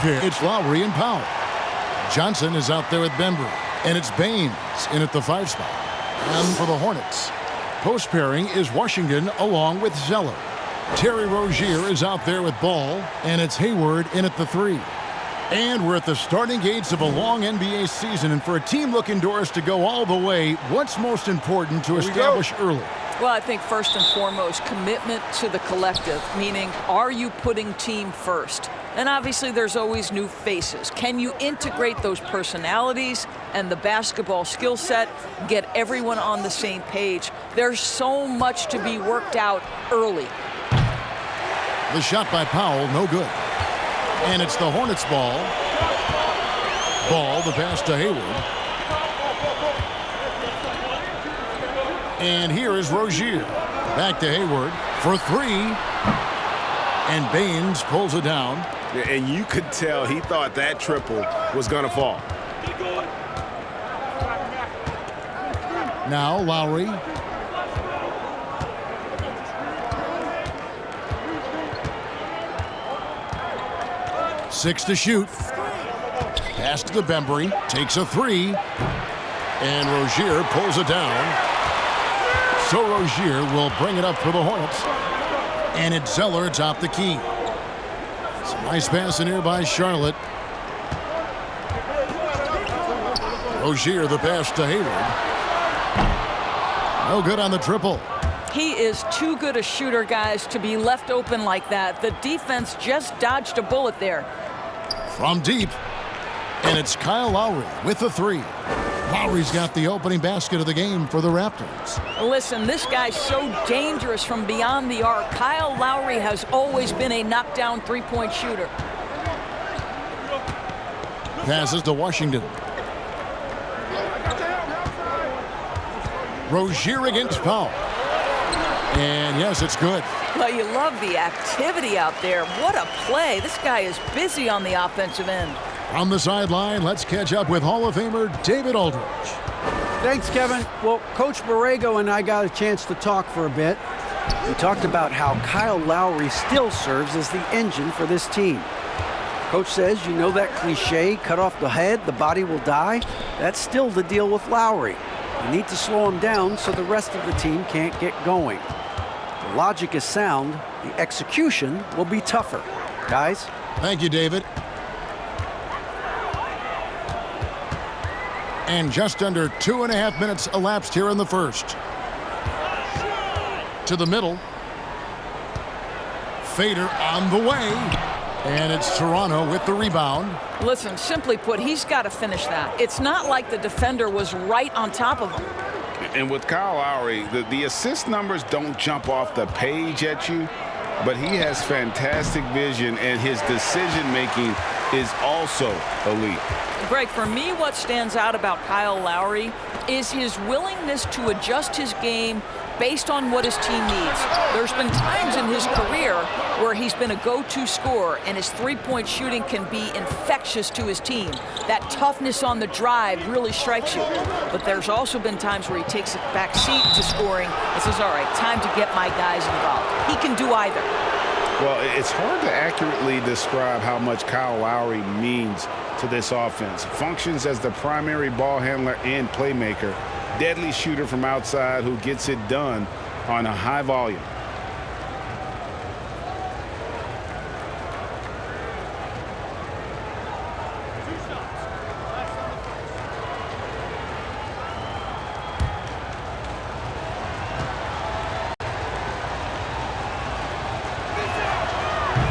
fair. It's Lowry and Powell. Johnson is out there with Bembry. And it's Baines in at the 5 spot. And for the Hornets, post pairing is Washington along with Zeller. Terry Rozier is out there with Ball. And it's Hayward in at the 3. And we're at the starting gates of a long NBA season. And for a team looking Doris to go all the way, what's most important to establish early? Well, I think first and foremost, commitment to the collective, meaning are you putting team first? And obviously there's always new faces. Can you integrate those personalities and the basketball skill set, get everyone on the same page? There's so much to be worked out early. The shot by Powell, no good. And it's the Hornets ball. Ball, the pass to Hayward. And here is Rozier. Back to Hayward for 3. And Baines pulls it down. And you could tell he thought that triple was going to fall. Now Lowry. Six to shoot. Pass to the Bembry. Takes a 3. And Rozier pulls it down. So Rozier will bring it up for the Hornets. And it's Zeller atop the key. It's a nice pass in here by Charlotte. Rozier the pass to Hayward. No good on the triple. He is too good a shooter, guys, to be left open like that. The defense just dodged a bullet there. From deep. And it's Kyle Lowry with the 3. Lowry's got the opening basket of the game for the Raptors. Listen, this guy's so dangerous from beyond the arc. Kyle Lowry has always been a knockdown three-point shooter. Passes to Washington. Rozier against Powell. And yes, it's good. Well, you love the activity out there. What a play. This guy is busy on the offensive end. On the sideline, let's catch up with Hall of Famer David Aldridge. Thanks, Kevin. Well, Coach Borrego and I got a chance to talk for a bit. We talked about how Kyle Lowry still serves as the engine for this team. Coach says, you know that cliche, cut off the head, the body will die? That's still the deal with Lowry. You need to slow him down so the rest of the team can't get going. The logic is sound. The execution will be tougher. Guys? Thank you, David. And just under 2.5 minutes elapsed here in the first. To the middle. Fader on the way. And it's Toronto with the rebound. Listen, simply put, he's got to finish that. It's not like the defender was right on top of him. And with Kyle Lowry, the assist numbers don't jump off the page at you, but he has fantastic vision, and his decision-making is also elite. Greg, for me, what stands out about Kyle Lowry is his willingness to adjust his game based on what his team needs. There's been times in his career where he's been a go-to scorer, and his three-point shooting can be infectious to his team. That toughness on the drive really strikes you. But there's also been times where he takes a back seat to scoring and says, all right, time to get my guys involved. He can do either. Well, it's hard to accurately describe how much Kyle Lowry means to this offense. Functions as the primary ball handler and playmaker. Deadly shooter from outside who gets it done on a high volume.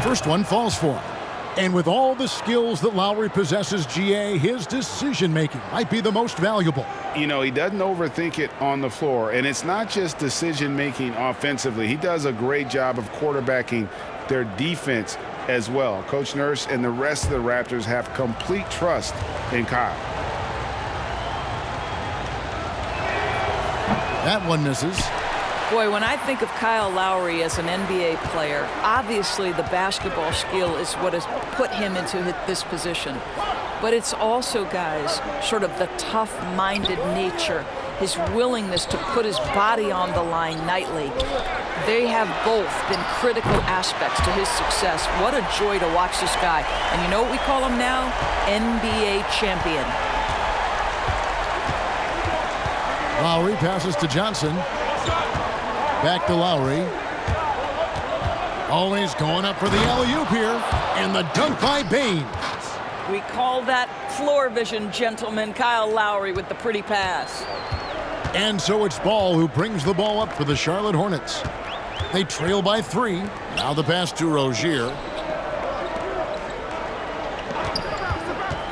First one falls for him. And with all the skills that Lowry possesses, GA, his decision-making might be the most valuable. You know, he doesn't overthink it on the floor. And it's not just decision-making offensively. He does a great job of quarterbacking their defense as well. Coach Nurse and the rest of the Raptors have complete trust in Kyle. That one misses. Boy, when I think of Kyle Lowry as an NBA player, obviously the basketball skill is what has put him into this position. But it's also, guys, sort of the tough-minded nature, his willingness to put his body on the line nightly. They have both been critical aspects to his success. What a joy to watch this guy. And you know what we call him now? NBA champion. Lowry passes to Johnson. Back to Lowry. Always going up for the alley-oop here. And the dunk by Baines. We call that floor vision, gentlemen. Kyle Lowry with the pretty pass. And so it's Ball who brings the ball up for the Charlotte Hornets. They trail by 3. Now the pass to Rozier.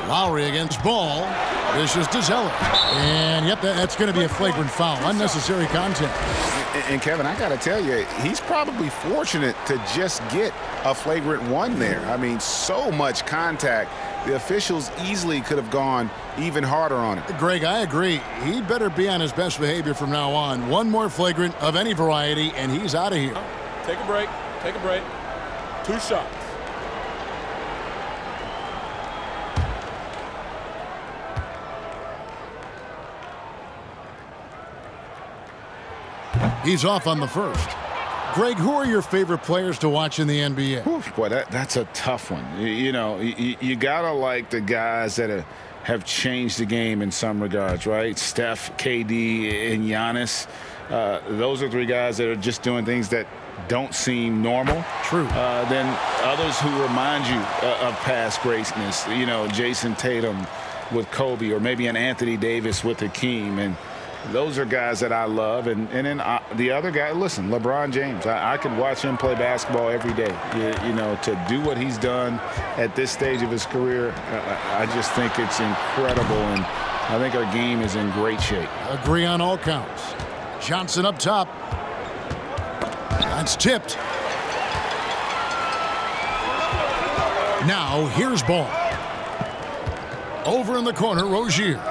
Lowry against Ball. This is to Zeller. And, yep, that's going to be a flagrant foul. Unnecessary contact. And Kevin, I got to tell you, he's probably fortunate to just get a flagrant 1 there. I mean, so much contact. The officials easily could have gone even harder on it. Greg, I agree. He'd better be on his best behavior from now on. One more flagrant of any variety, and he's out of here. Take a break. Take a break. 2 shots. He's off on the first. Greg, who are your favorite players to watch in the NBA? Oof, boy, that's a tough one. You got to like the guys that have changed the game in some regards, right? Steph, KD, and Giannis. Those are 3 guys that are just doing things that don't seem normal. True. Then others who remind you of past greatness. Jason Tatum with Kobe, or maybe an Anthony Davis with Hakeem. And those are guys that I love. And then the other guy, listen, LeBron James. I could watch him play basketball every day. To do what he's done at this stage of his career, I just think it's incredible. And I think our game is in great shape. Agree on all counts. Johnson up top. That's tipped. Now here's Ball. Over in the corner, Rozier.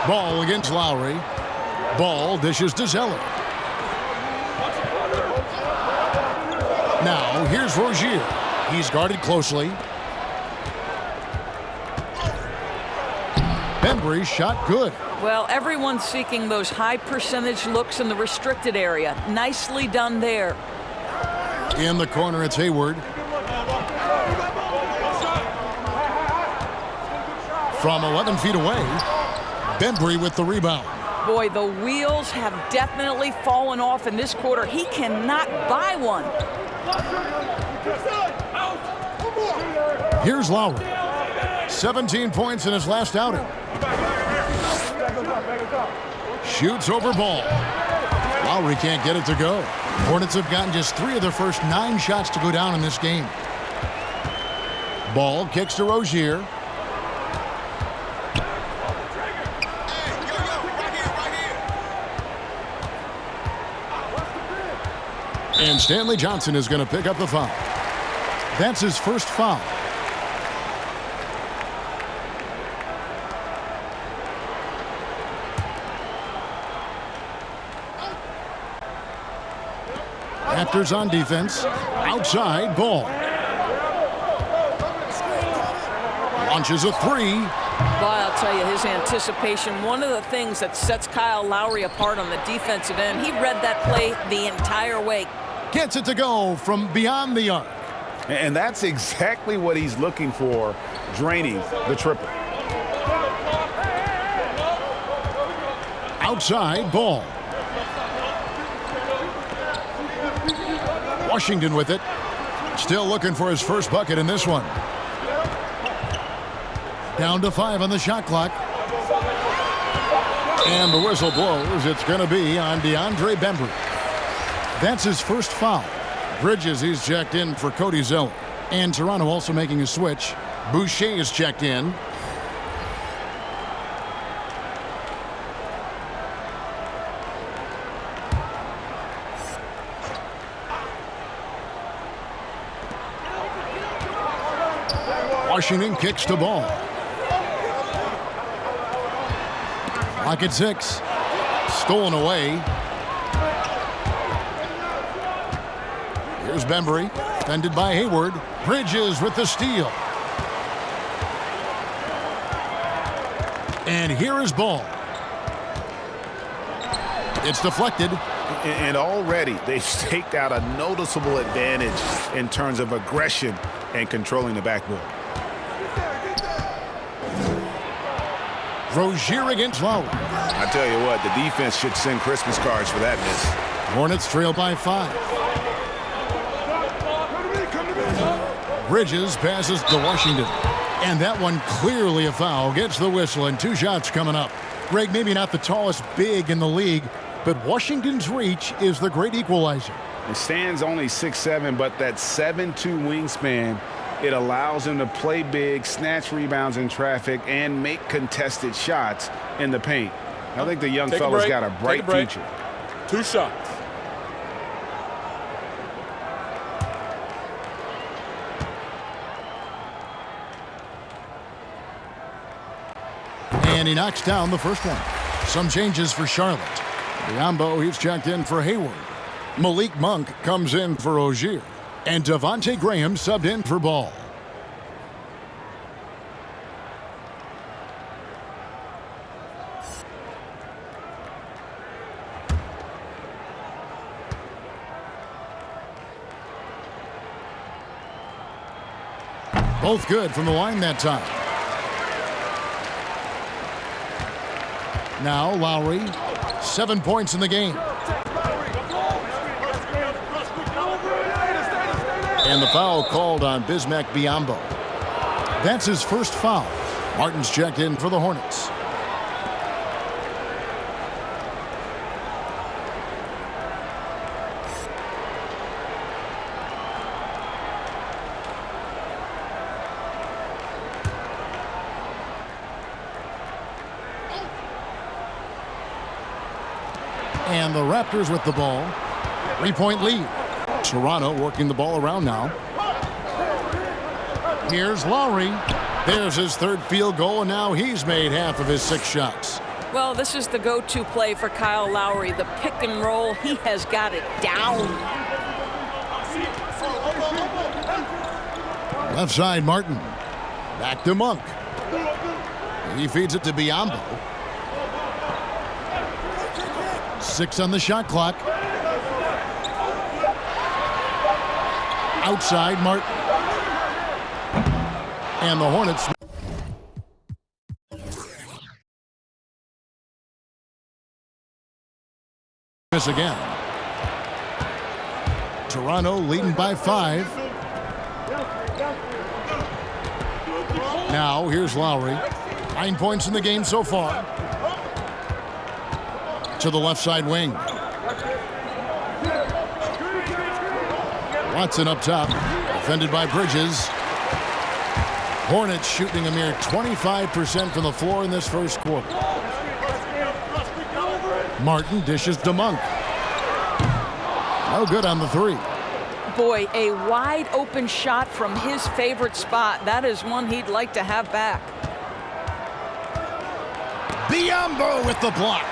Ball against Lowry. Ball dishes to Zeller. Now here's Rozier. He's guarded closely. Bembry's shot good. Well, everyone's seeking those high percentage looks in the restricted area. Nicely done there. In the corner, it's Hayward. From 11 feet away, Bembry with the rebound. Boy, the wheels have definitely fallen off in this quarter. He cannot buy one. Here's Lowry. 17 points in his last outing. Shoots over Ball. Lowry can't get it to go. Hornets have gotten just 3 of their first 9 shots to go down in this game. Ball kicks to Rozier. And Stanley Johnson is going to pick up the foul. That's his first foul. Raptors on defense. Outside, Ball. Launches a 3. Boy, I'll tell you, his anticipation, one of the things that sets Kyle Lowry apart on the defensive end, he read that play the entire way. Gets it to go from beyond the arc. And that's exactly what he's looking for, draining the triple. Outside, Ball. Washington with it. Still looking for his first bucket in this one. Down to 5 on the shot clock. And the whistle blows. It's going to be on DeAndre Bembry. That's his first foul. Bridges, he's checked in for Cody Zeller. And Toronto also making a switch. Boucher is checked in. Washington kicks to Ball. Clock at 6. Stolen away. Here's Bembry, defended by Hayward. Bridges with the steal. And here is Ball. It's deflected. And already they've staked out a noticeable advantage in terms of aggression and controlling the backboard. Rozier against Lowry. I tell you what, the defense should send Christmas cards for that miss. Hornets trail by 5. Bridges passes to Washington. And that one clearly a foul. Gets the whistle and 2 shots coming up. Greg, maybe not the tallest big in the league, but Washington's reach is the great equalizer. It stands only 6'7", but that 7'2" wingspan, it allows him to play big, snatch rebounds in traffic, and make contested shots in the paint. I think the young fella's got a bright future. 2 shots. And he knocks down the first one. Some changes for Charlotte. Biyombo, he's checked in for Hayward. Malik Monk comes in for Rozier. And Devontae Graham subbed in for Ball. Both good from the line that time. Now Lowry, 7 points in the game. And the foul called on Bismack Biyombo. That's his first foul. Martin's checked in for the Hornets. And the Raptors with the ball. 3-point lead. Toronto working the ball around now. Here's Lowry. There's his third field goal, and now he's made half of his 6 shots. Well, this is the go-to play for Kyle Lowry. The pick and roll, he has got it down. Left side, Martin. Back to Monk. He feeds it to Biyombo. 6 on the shot clock. Outside, Martin. And the Hornets miss again. Toronto leading by 5. Now here's Lowry. 9 points in the game so far. To the left side wing. Watson up top. Defended by Bridges. Hornets shooting a mere 25% from the floor in this first quarter. Martin dishes to Monk. No good on the 3. Boy, a wide open shot from his favorite spot. That is one he'd like to have back. Biyombo with the block.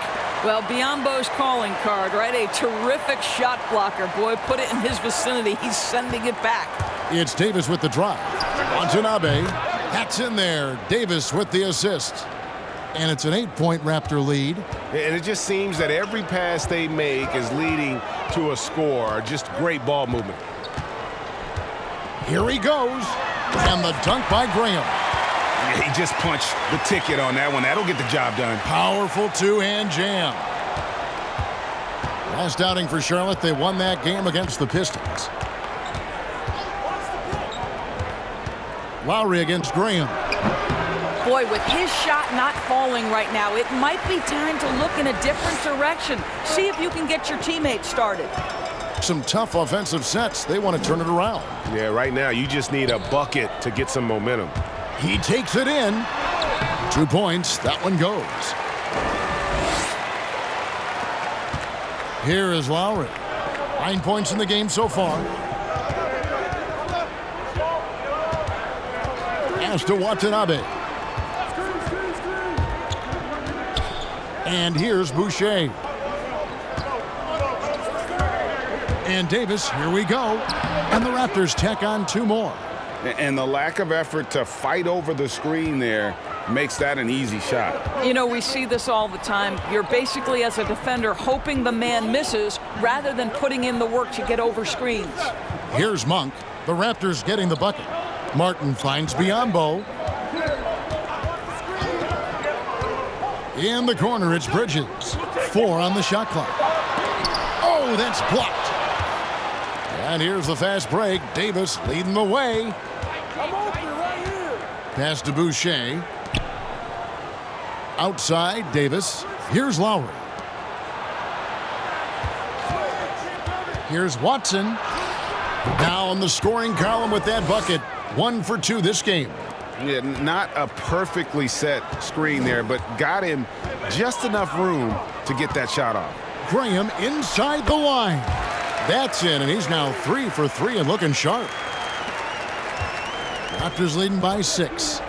Well, Biyombo's calling card, right? A terrific shot blocker. Boy, put it in his vicinity. He's sending it back. It's Davis with the drive. Watanabe hacks in there. Davis with the assist. And it's an 8-point Raptor lead. And it just seems that every pass they make is leading to a score. Just great ball movement. Here he goes. And the dunk by Graham. He just punched the ticket on that one. That'll get the job done. Powerful 2-hand jam. Last outing for Charlotte, they won that game against the Pistons. Lowry against Graham. Boy, with his shot not falling right now, it might be time to look in a different direction. See if you can get your teammates started. Some tough offensive sets. They want to turn it around. Yeah, right now you just need a bucket to get some momentum. He takes it in. 2 points. That one goes. Here is Lowry. 9 points in the game so far. Pass to Watanabe. And here's Boucher. And Davis, here we go. And the Raptors tack on 2 more. And the lack of effort to fight over the screen there makes that an easy shot. You know, we see this all the time. You're basically, as a defender, hoping the man misses rather than putting in the work to get over screens. Here's Monk. The Raptors getting the bucket. Martin finds Biyombo. In the corner, it's Bridges. 4 on the shot clock. Oh, that's blocked. And here's the fast break. Davis leading the way. I'm open right here. Pass to Boucher. Outside, Davis. Here's Lowry. Here's Watson. Now in the scoring column with that bucket. 1 for 2 this game. Yeah, not a perfectly set screen there, but got him just enough room to get that shot off. Graham inside the line. That's in, and he's now 3 for 3 and looking sharp. Raptors leading by 6.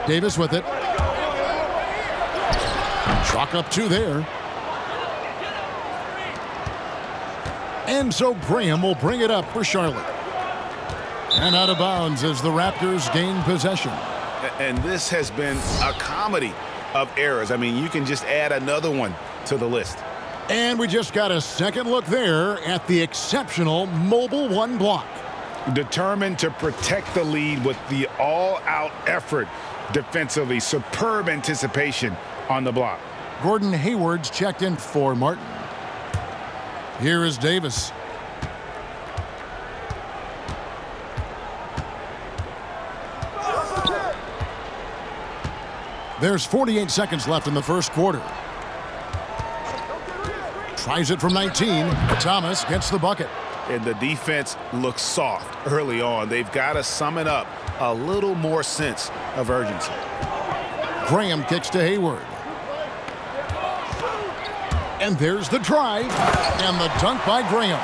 Davis with it. Chalk up 2 there. And so Graham will bring it up for Charlotte. And out of bounds as the Raptors gain possession. And this has been a comedy of errors. I mean, you can just add another one to the list. And we just got a second look there at the exceptional mobile 1 block. Determined to protect the lead with the all-out effort defensively. Superb anticipation on the block. Gordon Hayward's checked in for Martin. Here is Davis. There's 48 seconds left in the first quarter. Tries it from 19. Thomas gets the bucket. And the defense looks soft early on. They've got to sum it up a little more sense of urgency. Graham kicks to Hayward. And there's the drive. And the dunk by Graham.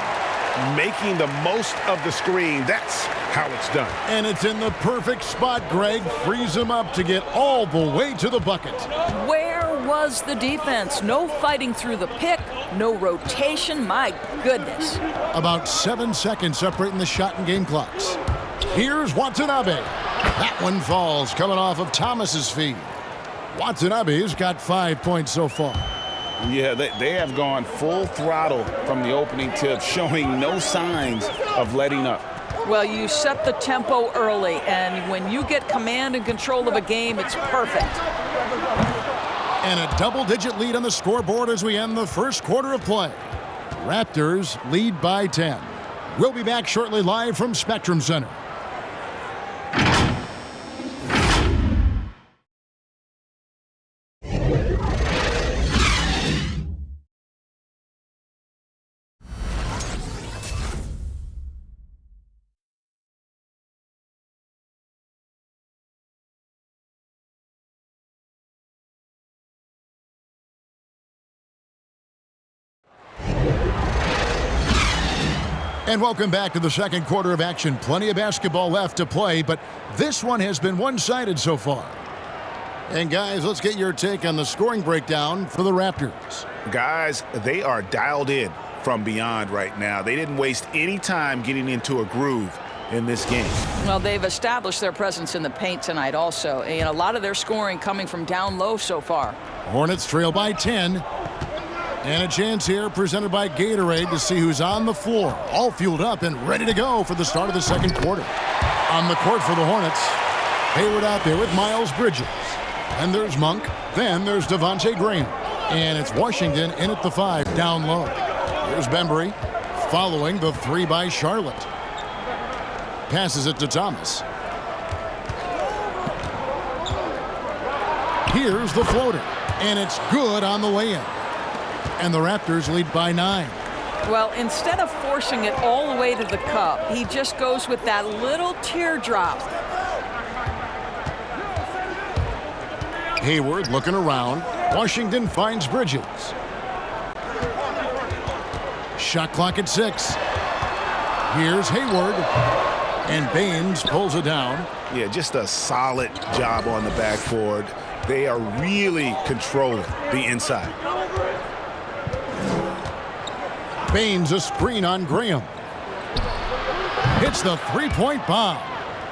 Making the most of the screen. That's how it's done. And it's in the perfect spot. Greg frees him up to get all the way to the bucket. Where was the defense? No fighting through the pick, no rotation. My goodness. About 7 seconds separating the shot and game clocks. Here's Watanabe. That one falls coming off of Thomas's feet. Watanabe's got 5 points so far. Yeah, they have gone full throttle from the opening tip, showing no signs of letting up. Well, you set the tempo early, and when you get command and control of a game, it's perfect. And a double-digit lead on the scoreboard as we end the first quarter of play. Raptors lead by 10. We'll be back shortly live from Spectrum Center. And welcome back to the second quarter of action. Plenty of basketball left to play, but this one has been one-sided so far. And guys, let's get your take on the scoring breakdown for the Raptors. Guys, they are dialed in from beyond right now. They didn't waste any time getting into a groove in this game. Well, they've established their presence in the paint tonight also. And a lot of their scoring coming from down low so far. Hornets trail by 10. And a chance here presented by Gatorade to see who's on the floor. All fueled up and ready to go for the start of the second quarter. On the court for the Hornets, Hayward out there with Miles Bridges. And there's Monk. Then there's Devontae Graham. And it's Washington in at the 5 down low. Here's Bembry following the 3 by Charlotte. Passes it to Thomas. Here's the floater. And it's good on the way in. And the Raptors lead by 9. Well, instead of forcing it all the way to the cup, he just goes with that little teardrop. Hayward looking around. Washington finds Bridges. Shot clock at 6. Here's Hayward. And Baines pulls it down. Yeah, just a solid job on the backboard. They are really controlling the inside. Baines a screen on Graham. Hits the three-point bomb.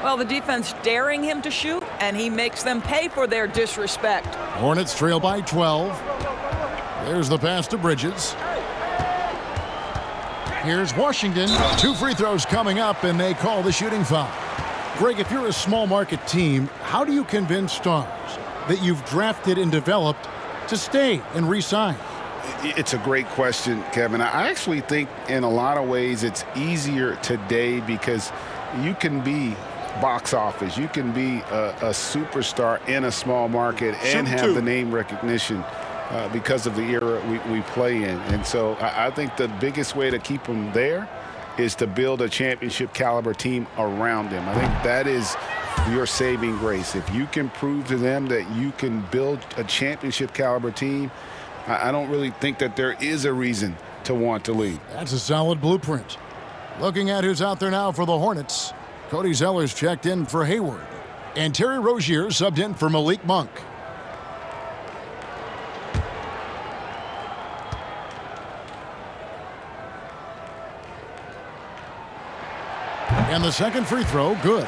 Well, the defense daring him to shoot, and he makes them pay for their disrespect. Hornets trail by 12. There's the pass to Bridges. Here's Washington. 2 free throws coming up, and they call the shooting foul. Greg, if you're a small market team, how do you convince stars that you've drafted and developed to stay and re-sign? It's a great question, Kevin. I actually think in a lot of ways it's easier today because you can be box office. You can be a superstar in a small market and have the name recognition because of the era we play in. And so I think the biggest way to keep them there is to build a championship caliber team around them. I think that is your saving grace. If you can prove to them that you can build a championship caliber team, I don't really think that there is a reason to want to leave. That's a solid blueprint. Looking at who's out there now for the Hornets. Cody Zeller's checked in for Hayward. And Terry Rozier subbed in for Malik Monk. And the second free throw, good.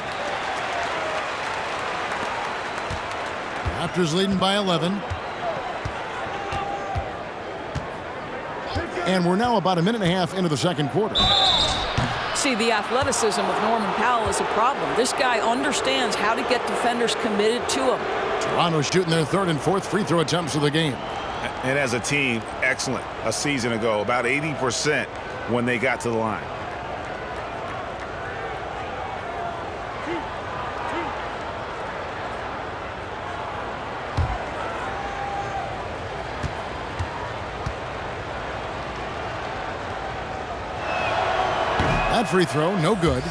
Raptors leading by 11. And we're now about a minute and a half into the second quarter. See, the athleticism of Norman Powell is a problem. This guy understands how to get defenders committed to him. Toronto shooting their 3rd and 4th free throw attempts of the game. And as a team, excellent a season ago, about 80% when they got to the line. That free throw, no good.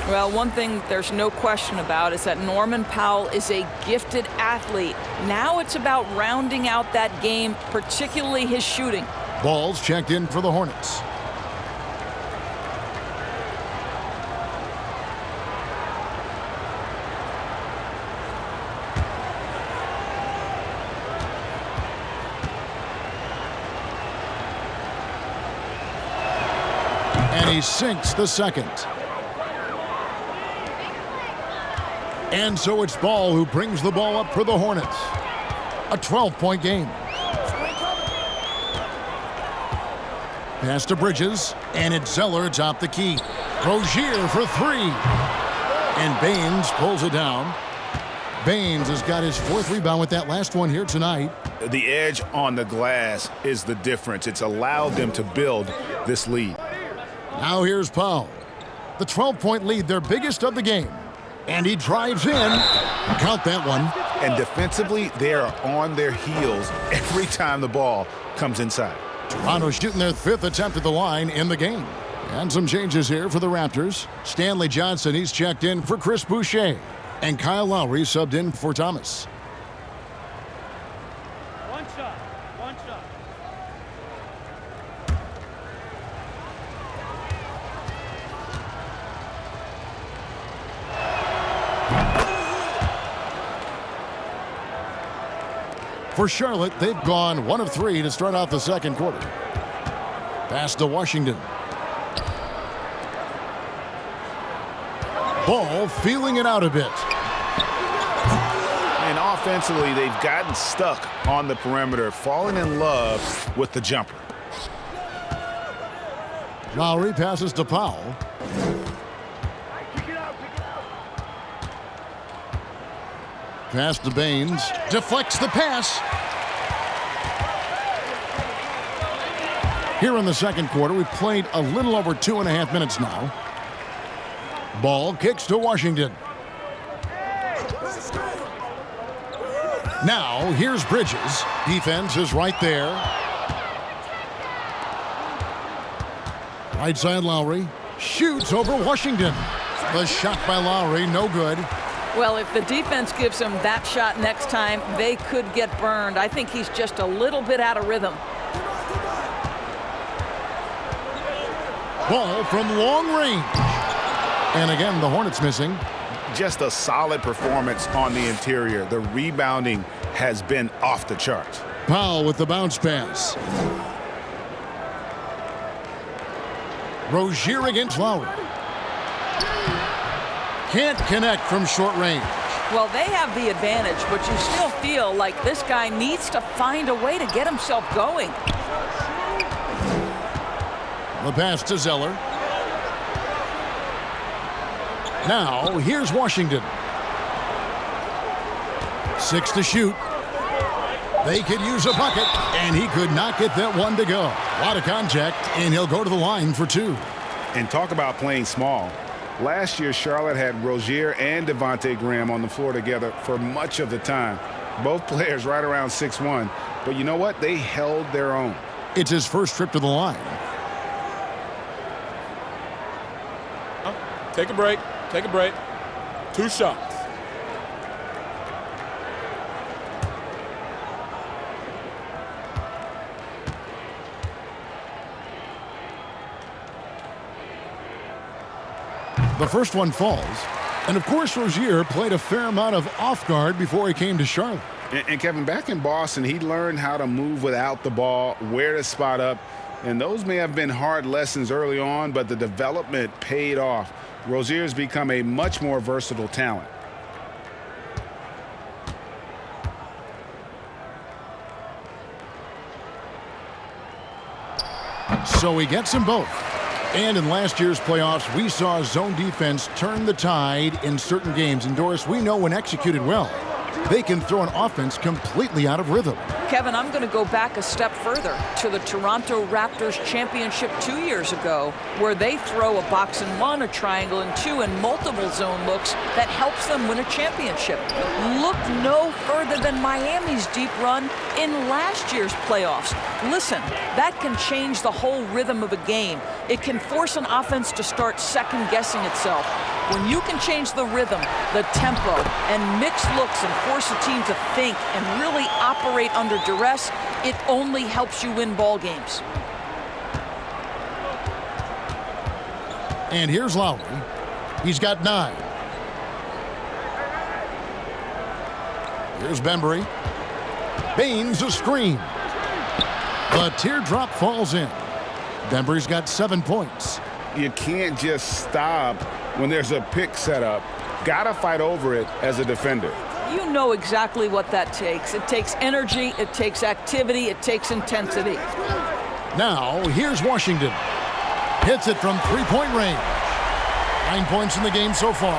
Well, one thing there's no question about is that Norman Powell is a gifted athlete. Now it's about rounding out that game, particularly his shooting. Ball's checked in for the Hornets. And he sinks the second. And so it's Ball who brings the ball up for the Hornets. A 12-point game. Pass to Bridges, and it's Zeller atop the key. Rozier for 3. And Baines pulls it down. Baines has got his 4th rebound with that last one here tonight. The edge on the glass is the difference. It's allowed them to build this lead. Now here's Powell. The 12-point lead, their biggest of the game. And he drives in. Count that one. And defensively, they are on their heels every time the ball comes inside. Toronto shooting their 5th attempt at the line in the game. And some changes here for the Raptors. Stanley Johnson, he's checked in for Chris Boucher. And Kyle Lowry subbed in for Thomas. One shot. For Charlotte, they've gone 1 of 3 to start out the second quarter. Pass to Washington. Ball feeling it out a bit. And offensively, they've gotten stuck on the perimeter, falling in love with the jumper. Lowry passes to Powell. Pass to Baines. Deflects the pass. Here in the second quarter, we've played a little over 2.5 minutes now. Ball kicks to Washington. Now, here's Bridges. Defense is right there. Right side Lowry. Shoots over Washington. The shot by Lowry, no good. Well, if the defense gives him that shot next time, they could get burned. I think he's just a little bit out of rhythm. Ball from long range. And again, the Hornets missing. Just a solid performance on the interior. The rebounding has been off the charts. Powell with the bounce pass. Rozier against Lowry. can't connect from short range. Well, they have the advantage, but you still feel like this guy needs to find a way to get himself going. The pass to Zeller. Now, here's Washington. 6 to shoot. They could use a bucket, and he could not get that one to go. A lot of contact, and he'll go to the line for 2. And talk about playing small. Last year, Charlotte had Rozier and Devontae Graham on the floor together for much of the time. Both players right around 6'1", but you know what? They held their own. It's his first trip to the line. Take a break. Take a break. 2 shots. The first one falls. And, of course, Rozier played a fair amount of off guard before he came to Charlotte. And Kevin, back in Boston, he learned how to move without the ball, where to spot up. And those may have been hard lessons early on, but the development paid off. Rozier's become a much more versatile talent. So he gets them both. And in last year's playoffs, we saw zone defense turn the tide in certain games. And Doris, we know when executed well, they can throw an offense completely out of rhythm. Kevin, I'm going to go back a step further to the Toronto Raptors championship 2 years ago, where they throw a box and one, a triangle and two, and multiple zone looks that helps them win a championship. Look no further than Miami's deep run in last year's playoffs. Listen, that can change the whole rhythm of a game. It can force an offense to start second-guessing itself. When you can change the rhythm, the tempo, and mix looks and force a team to think and really operate under duress, it only helps you win ball games. And here's Lowry. He's got 9. Here's Bembry. Baines a screen. The teardrop falls in. Bembry's got 7 points. You can't just stop when there's a pick set up. Gotta fight over it as a defender. You know exactly what that takes. It takes energy, it takes activity, it takes intensity. Now, here's Washington. Hits it from three-point range. 9 points in the game so far.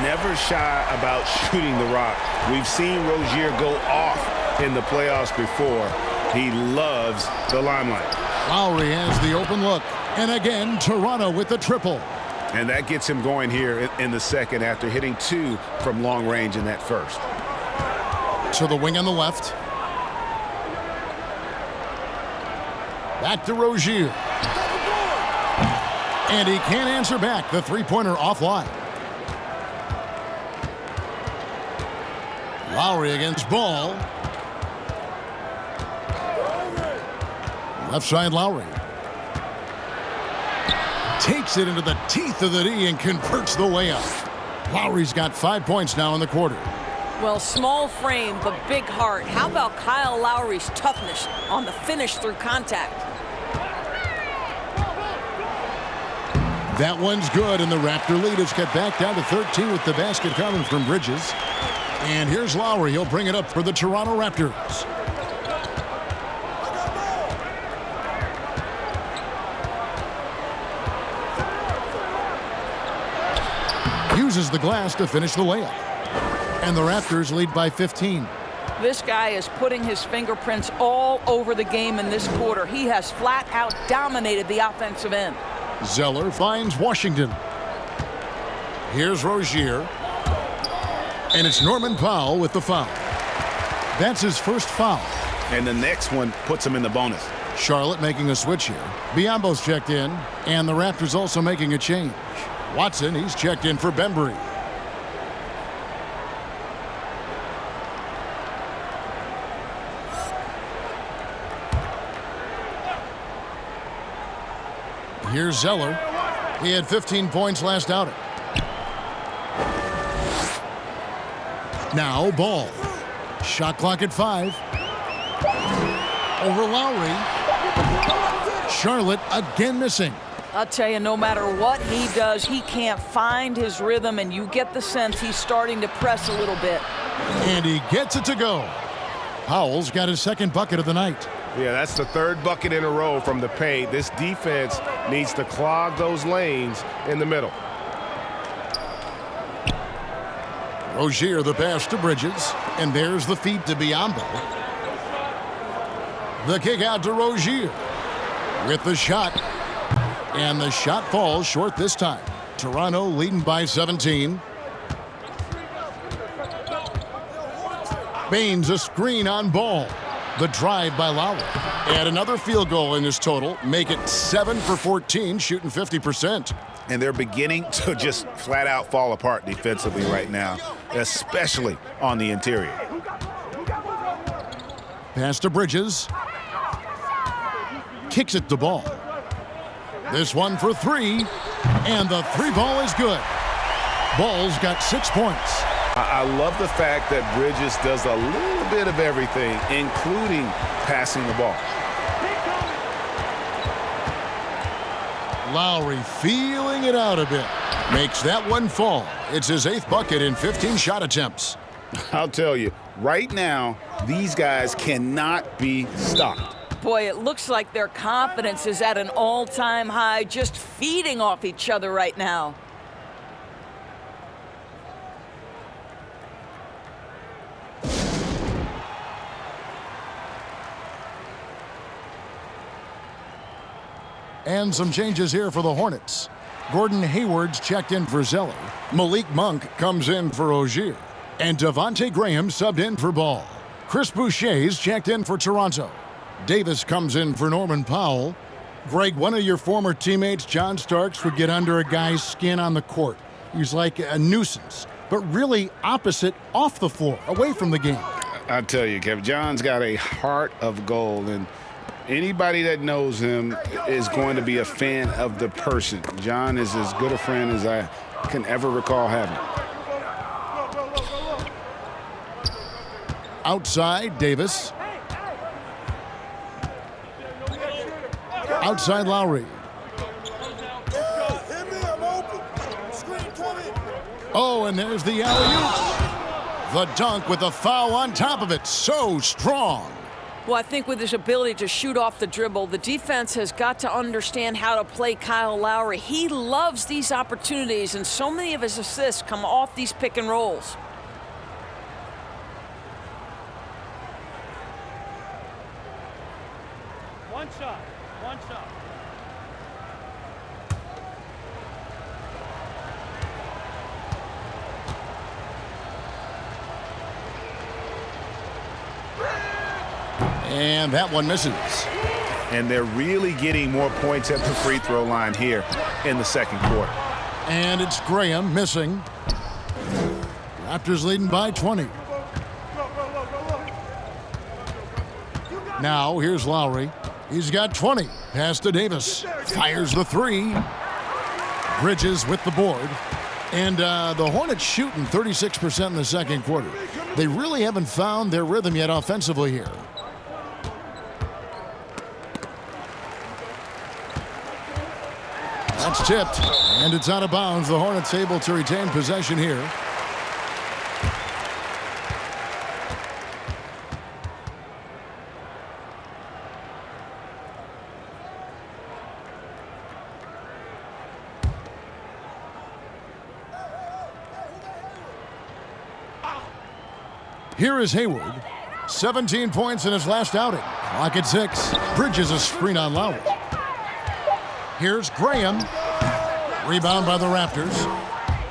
Never shy about shooting the rock. We've seen Rozier go off in the playoffs before. He loves the limelight. Lowry has the open look. And again, Toronto with the triple. And that gets him going here in the second after hitting 2 from long range in that first. To the wing on the left. Back to Rozier. And he can't answer back. The three-pointer offline. Lowry against Ball. Left side Lowry. Takes it into the teeth of the D and converts the layup. Lowry's got 5 points now in the quarter. Well, small frame, but big heart. How about Kyle Lowry's toughness on the finish through contact? That one's good, and the Raptor lead is cut back down to 13 with the basket coming from Bridges. And here's Lowry. He'll bring it up for the Toronto Raptors. Uses the glass to finish the layup. And the Raptors lead by 15. This guy is putting his fingerprints all over the game in this quarter. He has flat out dominated the offensive end. Zeller finds Washington. Here's Rozier. And it's Norman Powell with the foul. That's his first foul. And the next one puts him in the bonus. Charlotte making a switch here. Biombo's checked in. And the Raptors also making a change. Watson, he's checked in for Bembry. Here's Zeller. He had 15 points last outing. Now Ball. Shot clock at 5. Over Lowry. Charlotte again missing. I'll tell you, no matter what he does, he can't find his rhythm, and you get the sense he's starting to press a little bit. And he gets it to go. Powell's got his second bucket of the night. Yeah, that's the third bucket in a row from the paint. This defense needs to clog those lanes in the middle. Rozier the pass to Bridges, and there's the feed to Biyombo. The kick out to Rozier with the shot, and the shot falls short this time. Toronto leading by 17. Baines a screen on Ball. The drive by Lowry. And another field goal in his total. Make it 7 for 14, shooting 50%. And they're beginning to just flat out fall apart defensively right now, especially on the interior. Pass to Bridges. Kicks it to Ball. This one for three, and the three ball is good. Ball's got 6 points. I love the fact that Bridges does a little bit of everything, including passing the ball. Lowry feeling it out a bit. Makes that one fall. It's his 8th bucket in 15 shot attempts. I'll tell you, right now, these guys cannot be stopped. Boy, it looks like their confidence is at an all-time high, just feeding off each other right now. And some changes here for the Hornets. Gordon Hayward's checked in for Zeller. Malik Monk comes in for Rozier. And Devontae Graham subbed in for Ball. Chris Boucher's checked in for Toronto. Davis comes in for Norman Powell. Greg, one of your former teammates, John Starks, would get under a guy's skin on the court. He's like a nuisance, but really opposite off the floor, away from the game. I tell you, Kevin, John's got a heart of gold, and anybody that knows him is going to be a fan of the person. John is as good a friend as I can ever recall having. Outside, Davis. Outside, Lowry. Oh, and there's the alley-oop. The dunk with the foul on top of it. So strong. Well, I think with his ability to shoot off the dribble, the defense has got to understand how to play Kyle Lowry. He loves these opportunities, and so many of his assists come off these pick and rolls. One shot. And that one misses. And they're really getting more points at the free throw line here in the second quarter. And it's Graham missing. Raptors leading by 20. Now here's Lowry. He's got 20. Pass to Davis. Fires the three. Bridges with the board. And the Hornets shooting 36% in the second quarter. They really haven't found their rhythm yet offensively here. That's tipped, and it's out of bounds. The Hornets able to retain possession here. Here is Hayward. 17 points in his last outing. Clock at 6. Bridges a screen on Lowry. Here's Graham. Rebound by the Raptors.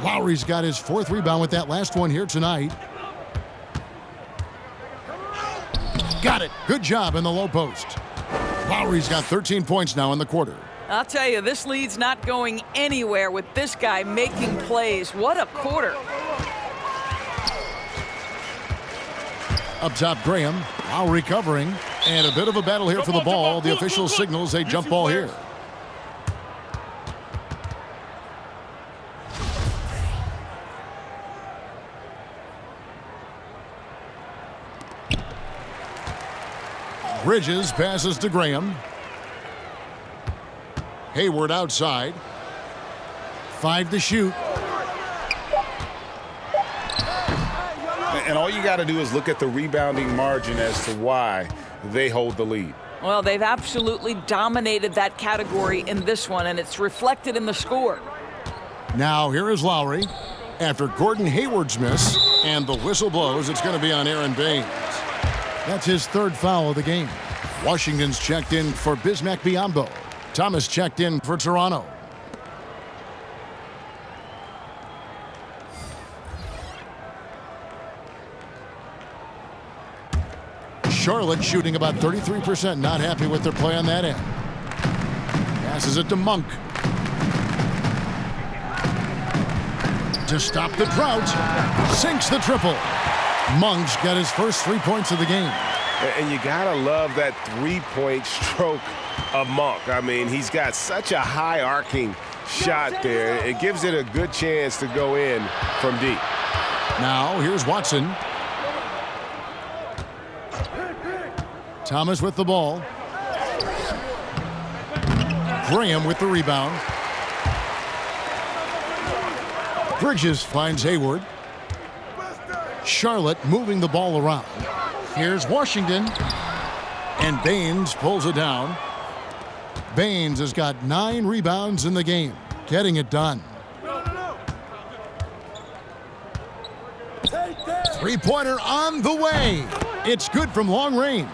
Lowry's got his 4th rebound with that last one here tonight. Got it. Good job in the low post. Lowry's got 13 points now in the quarter. I'll tell you, this lead's not going anywhere with this guy making plays. What a quarter. Up top, Graham. Lowry covering. And a bit of a battle here for the ball. The official signals a jump ball here. Bridges passes to Graham. Hayward outside. 5 to shoot. And all you got to do is look at the rebounding margin as to why they hold the lead. Well, they've absolutely dominated that category in this one, and it's reflected in the score. Now here is Lowry after Gordon Hayward's miss, and the whistle blows. It's going to be on Aaron Baines. That's his 3rd foul of the game. Washington's checked in for Bismack Biyombo. Thomas checked in for Toronto. Charlotte shooting about 33%. Not happy with their play on that end. Passes it to Monk. To stop the drought. Sinks the triple. Monk's got his first 3 points of the game. And you got to love that three-point stroke of Monk. I mean, he's got such a high arcing shot there. It gives it a good chance to go in from deep. Now here's Watson. Thomas with the ball. Graham with the rebound. Bridges finds Hayward. Charlotte moving the ball around. Here's Washington. And Baines pulls it down. Baines has got 9 rebounds in the game. Getting it done. Three-pointer on the way. It's good from long range.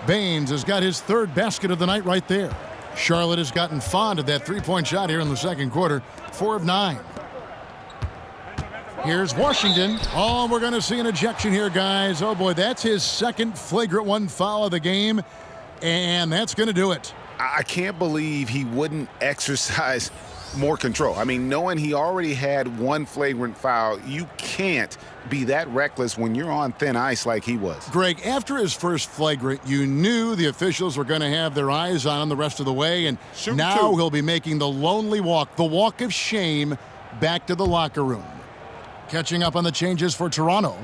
Baines has got his 3rd basket of the night right there. Charlotte has gotten fond of that three-point shot here in the second quarter. 4 of 9. Here's Washington. Oh, we're going to see an ejection here, guys. Oh, boy, that's his 2nd flagrant 1 foul of the game, and that's going to do it. I can't believe he wouldn't exercise more control. I mean, knowing he already had 1 flagrant foul, you can't be that reckless when you're on thin ice like he was. Greg, after his first flagrant, you knew the officials were going to have their eyes on him the rest of the way, and now he'll be making the lonely walk, the walk of shame, back to the locker room. Catching up on the changes for Toronto.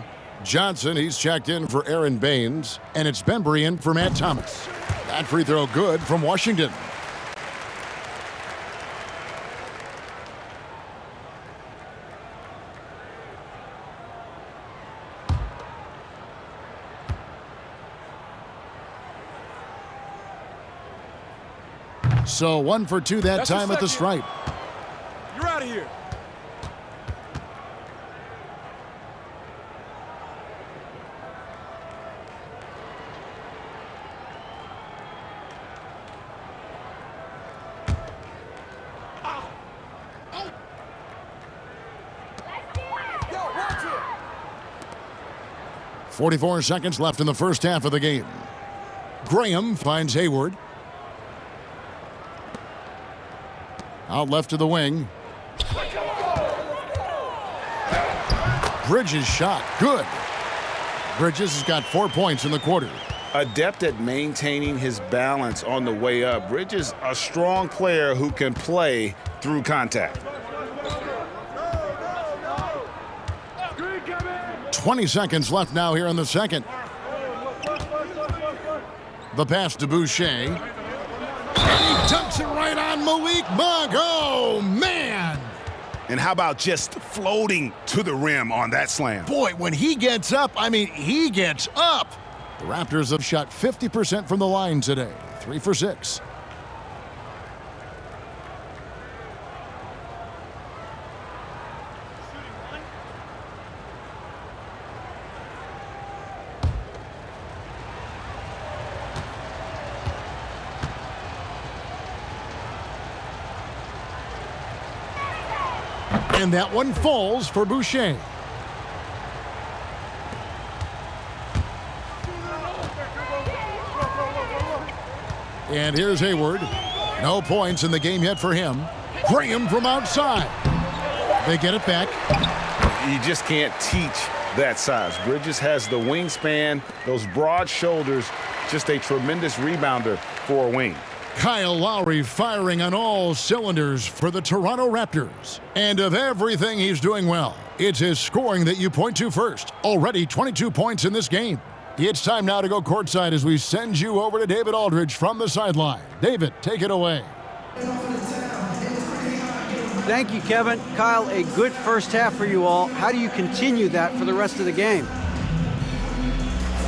Johnson, he's checked in for Aaron Baines, and it's Bembry in for Matt Thomas. That free throw good from Washington. So 1 for 2 that time at the stripe. You're out of here. Go, 44 seconds left in the first half of the game. Graham finds Hayward. Out left to the wing. Bridges shot. Good. Bridges has got 4 points in the quarter. Adept at maintaining his balance on the way up. Bridges, a strong player who can play through contact. 20 seconds left now here in the second. The pass to Boucher. And he dumps it right on Malik Monk. Oh, man. And how about just floating to the rim on that slam? Boy, when he gets up, I mean, he gets up. The Raptors have shot 50% from the line today. 3 for 6. And that one falls for Boucher. And here's Hayward. No points in the game yet for him. Graham from outside. They get it back. You just can't teach that size. Bridges has the wingspan, those broad shoulders, just a tremendous rebounder for a wing. Kyle Lowry firing on all cylinders for the Toronto Raptors. And of everything he's doing well, it's his scoring that you point to first. Already 22 points in this game. It's time now to go courtside as we send you over to David Aldridge from the sideline. David, take it away. Thank you, Kevin. Kyle, a good first half for you all. How do you continue that for the rest of the game?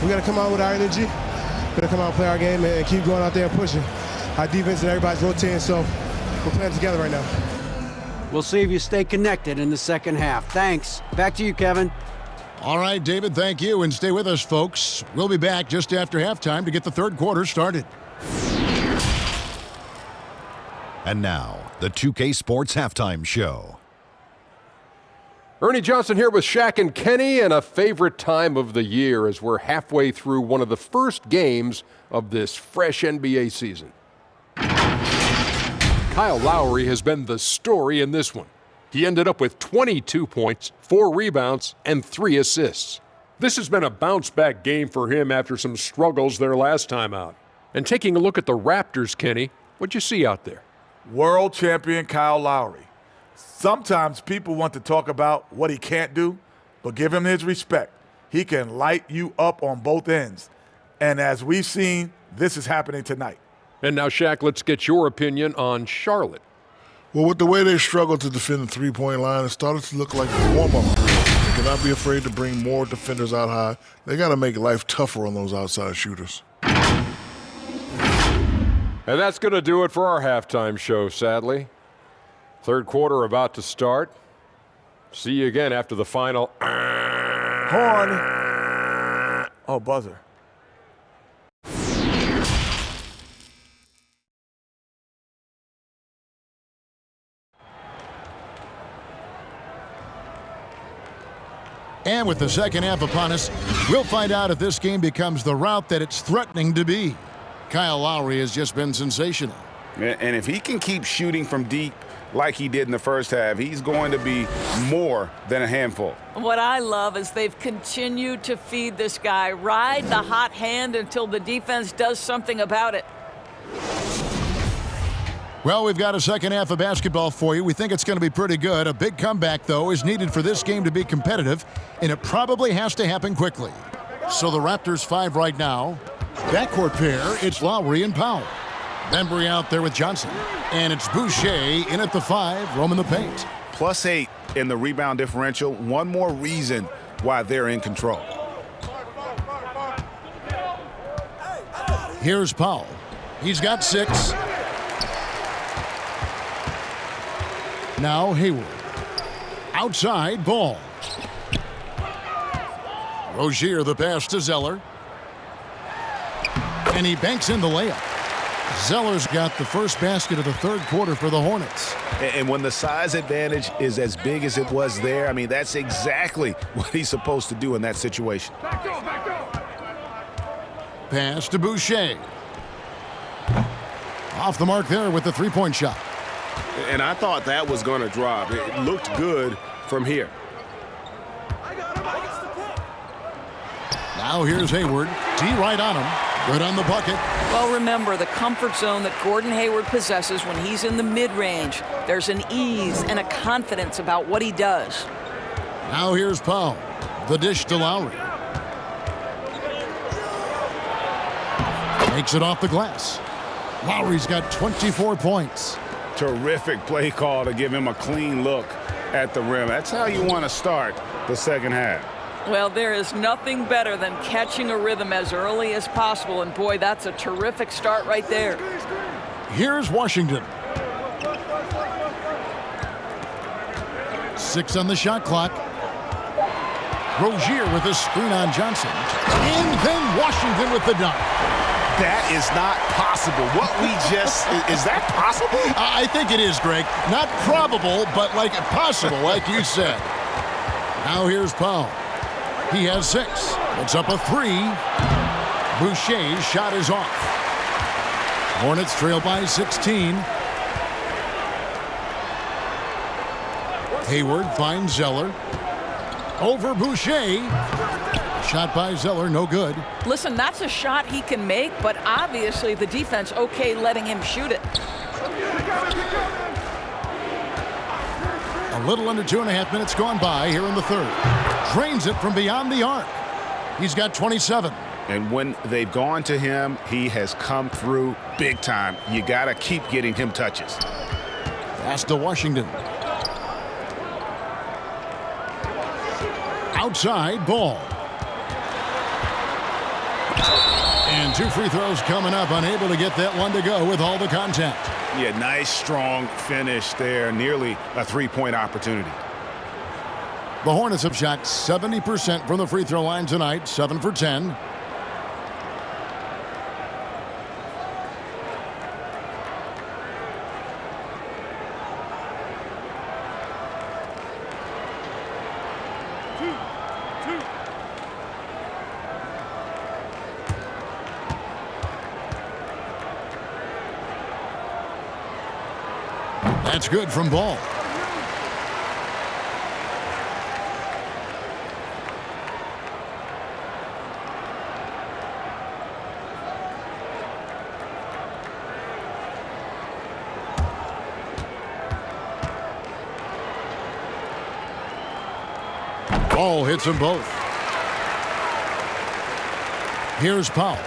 We got to come out with our energy. We got to come out and play our game and keep going out there and pushing. Our defense and everybody's rotating, so we're playing together right now. We'll see if you stay connected in the second half. Thanks. Back to you, Kevin. All right, David, thank you, and stay with us, folks. We'll be back just after halftime to get the third quarter started. And now, the 2K Sports Halftime Show. Ernie Johnson here with Shaq and Kenny, and a favorite time of the year as we're halfway through one of the first games of this fresh NBA season. Kyle Lowry has been the story in this one. He ended up with 22 points, 4 rebounds, and 3 assists. This has been a bounce-back game for him after some struggles their last time out. And taking a look at the Raptors, Kenny, what'd you see out there? World champion Kyle Lowry. Sometimes people want to talk about what he can't do, but give him his respect. He can light you up on both ends. And as we've seen, this is happening tonight. And now, Shaq, let's get your opinion on Charlotte. Well, with the way they struggled to defend the three-point line, it started to look like a warm-up. They cannot be afraid to bring more defenders out high. They got to make life tougher on those outside shooters. And that's going to do it for our halftime show, sadly. Third quarter about to start. See you again after the final. Horn. Oh, buzzer. And with the second half upon us, we'll find out if this game becomes the route that it's threatening to be. Kyle Lowry has just been sensational. And if he can keep shooting from deep like he did in the first half, he's going to be more than a handful. What I love is they've continued to feed this guy, ride the hot hand until the defense does something about it. Well, we've got a second half of basketball for you. We think it's going to be pretty good. A big comeback, though, is needed for this game to be competitive, and it probably has to happen quickly. So the Raptors 5 right now. Backcourt pair, it's Lowry and Powell. Bembry out there with Johnson. And it's Boucher in at the 5, roaming the paint. +8 in the rebound differential. One more reason why they're in control. Here's Powell. He's got 6. Now Hayward. Outside ball. Rozier the pass to Zeller. And he banks in the layup. Zeller's got the first basket of the third quarter for the Hornets. And when the size advantage is as big as it was there, I mean, that's exactly what he's supposed to do in that situation. Pass to Boucher. Off the mark there with the three-point shot. And I thought that was going to drop. It looked good from here. Now here's Hayward. T right on him. Good on the bucket. Well, remember, the comfort zone that Gordon Hayward possesses when he's in the mid-range. There's an ease and a confidence about what he does. Now here's Powell. The dish to Lowry. Makes it off the glass. Lowry's got 24 points. Terrific play call to give him a clean look at the rim. That's how you want to start the second half. Well, there is nothing better than catching a rhythm as early as possible, and boy, that's a terrific start right there. Here's Washington. 6 on the shot clock. Rozier with a screen on Johnson. And then Washington with the dunk. That is not possible. What we just, is that possible? I think it is, Greg. Not probable, but like possible, like you said. Now here's Powell. He has 6. It's up a 3. Boucher's shot is off. Hornets trail by 16. Hayward finds Zeller. Over Boucher. Shot by Zeller, no good. Listen, that's a shot he can make, but obviously the defense okay letting him shoot it. A little under 2.5 minutes gone by here in the third. Drains it from beyond the arc. He's got 27. And when they've gone to him, he has come through big time. You got to keep getting him touches. Pass to Washington. Outside ball. And 2 free throws coming up. Unable to get that one to go with all the contact. Yeah, nice, strong finish there. Nearly a three-point opportunity. The Hornets have shot 70% from the free throw line tonight, 7 for 10. That's good from Ball. Ball hits them both. Here's Powell.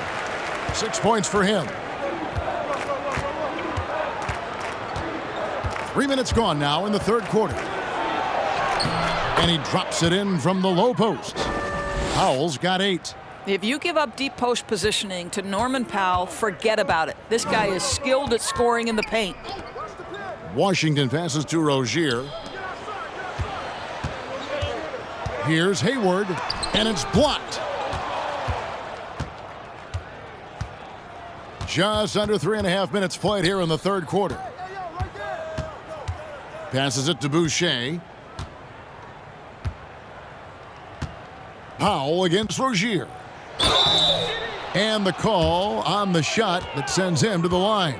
6 points for him. 3 minutes gone now in the third quarter. And he drops it in from the low post. Powell's got 8. If you give up deep post positioning to Norman Powell, forget about it. This guy is skilled at scoring in the paint. Washington passes to Rozier. Here's Hayward, and it's blocked. Just under 3.5 minutes played here in the third quarter. Passes it to Boucher. Powell against Rozier. And the call on the shot that sends him to the line.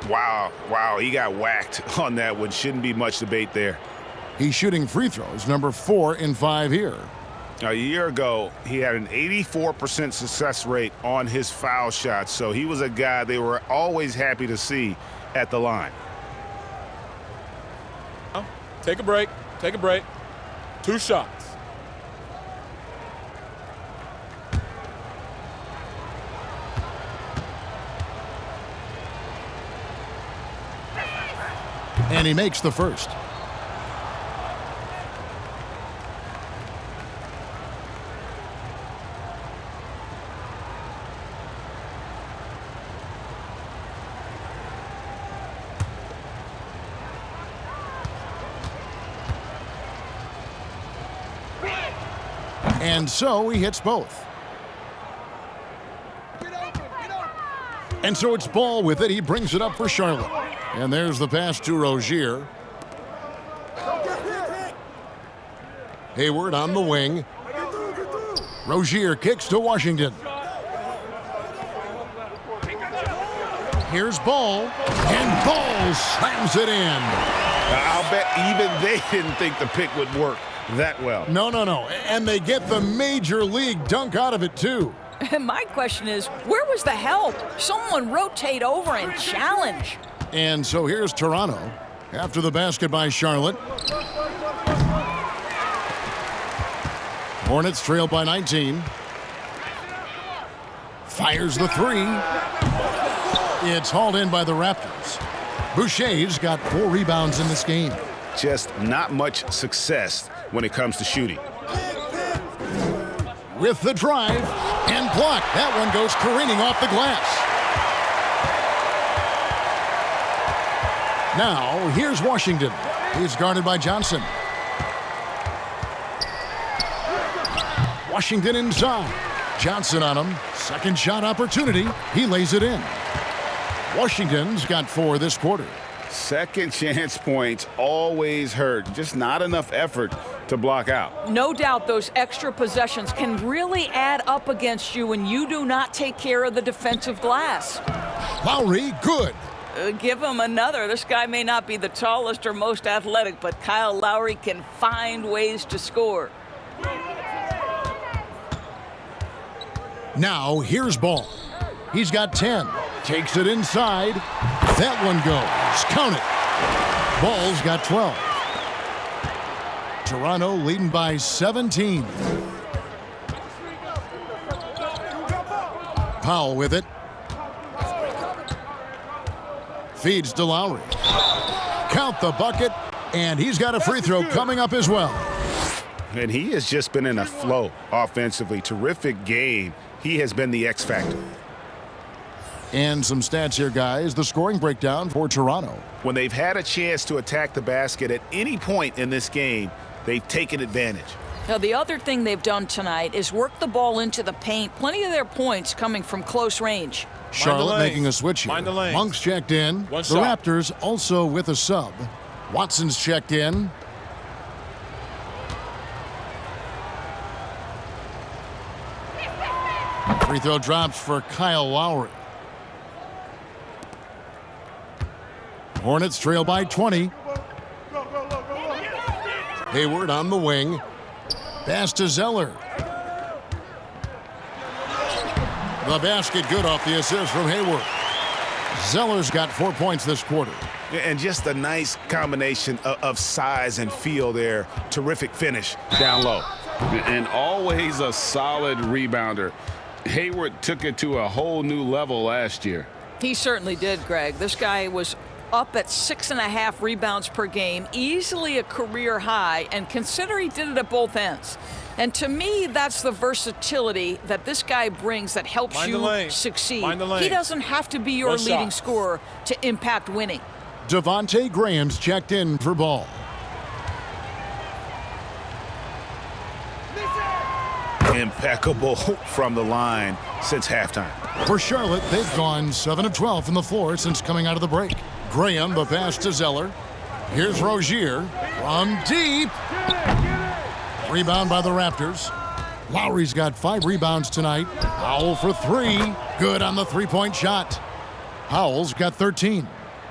Wow, he got whacked on that one. Shouldn't be much debate there. He's shooting free throws, number 4 in 5 here. A year ago, he had an 84% success rate on his foul shots, so he was a guy they were always happy to see at the line. Take a break. 2 shots. And he makes the first. And so he hits both. And so it's Ball with it. He brings it up for Charlotte. And there's the pass to Rozier. Hayward on the wing. Rozier kicks to Washington. Here's Ball. And Ball slams it in. I'll bet even they didn't think the pick would work that well. No. And they get the major league dunk out of it, too. My question is, where was the help? Someone rotate over and challenge. And so here's Toronto after the basket by Charlotte. Hornets trail by 19. Fires the 3. It's hauled in by the Raptors. Boucher's got 4 rebounds in this game. Just not much success when it comes to shooting. With the drive and block. That one goes careening off the glass. Now, here's Washington. He's guarded by Johnson. Washington inside. Johnson on him. Second shot opportunity. He lays it in. Washington's got 4 this quarter. Second chance points always hurt. Just not enough effort to block out. No doubt those extra possessions can really add up against you when you do not take care of the defensive glass. Lowry, good. Give him another. This guy may not be the tallest or most athletic, but Kyle Lowry can find ways to score. Now, here's Ball. He's got 10. Takes it inside. That one goes. Count it. Ball's got 12. Toronto leading by 17. Powell with it. Feeds to Lowry. Count the bucket, and he's got a free throw coming up as well. And he has just been in a flow offensively. Terrific game. He has been the X factor. And some stats here, guys. The scoring breakdown for Toronto. When they've had a chance to attack the basket at any point in this game, they've taken advantage. Now, the other thing they've done tonight is work the ball into the paint. Plenty of their points coming from close range. Charlotte making a switch here. Monk's checked in. The Raptors also with a sub. Watson's checked in. Free throw drops for Kyle Lowry. Hornets trail by 20. Hayward on the wing. Pass to Zeller. The basket good off the assist from Hayward. Zeller's got 4 points this quarter. And just a nice combination of size and feel there. Terrific finish down low. And always a solid rebounder. Hayward took it to a whole new level last year. He certainly did, Greg. This guy was up at 6.5 rebounds per game, easily a career high, and consider he did it at both ends. And to me, that's the versatility that this guy brings that helps you succeed. He doesn't have to be your leading scorer to impact winning. Devontae Graham's checked in for ball. Impeccable from the line since halftime. For Charlotte, they've gone 7 of 12 from the floor since coming out of the break. Graham, the pass to Zeller. Here's Rozier from deep. Rebound by the Raptors. Lowry's got 5 rebounds tonight. Powell for 3. Good on the three-point shot. Powell's got 13.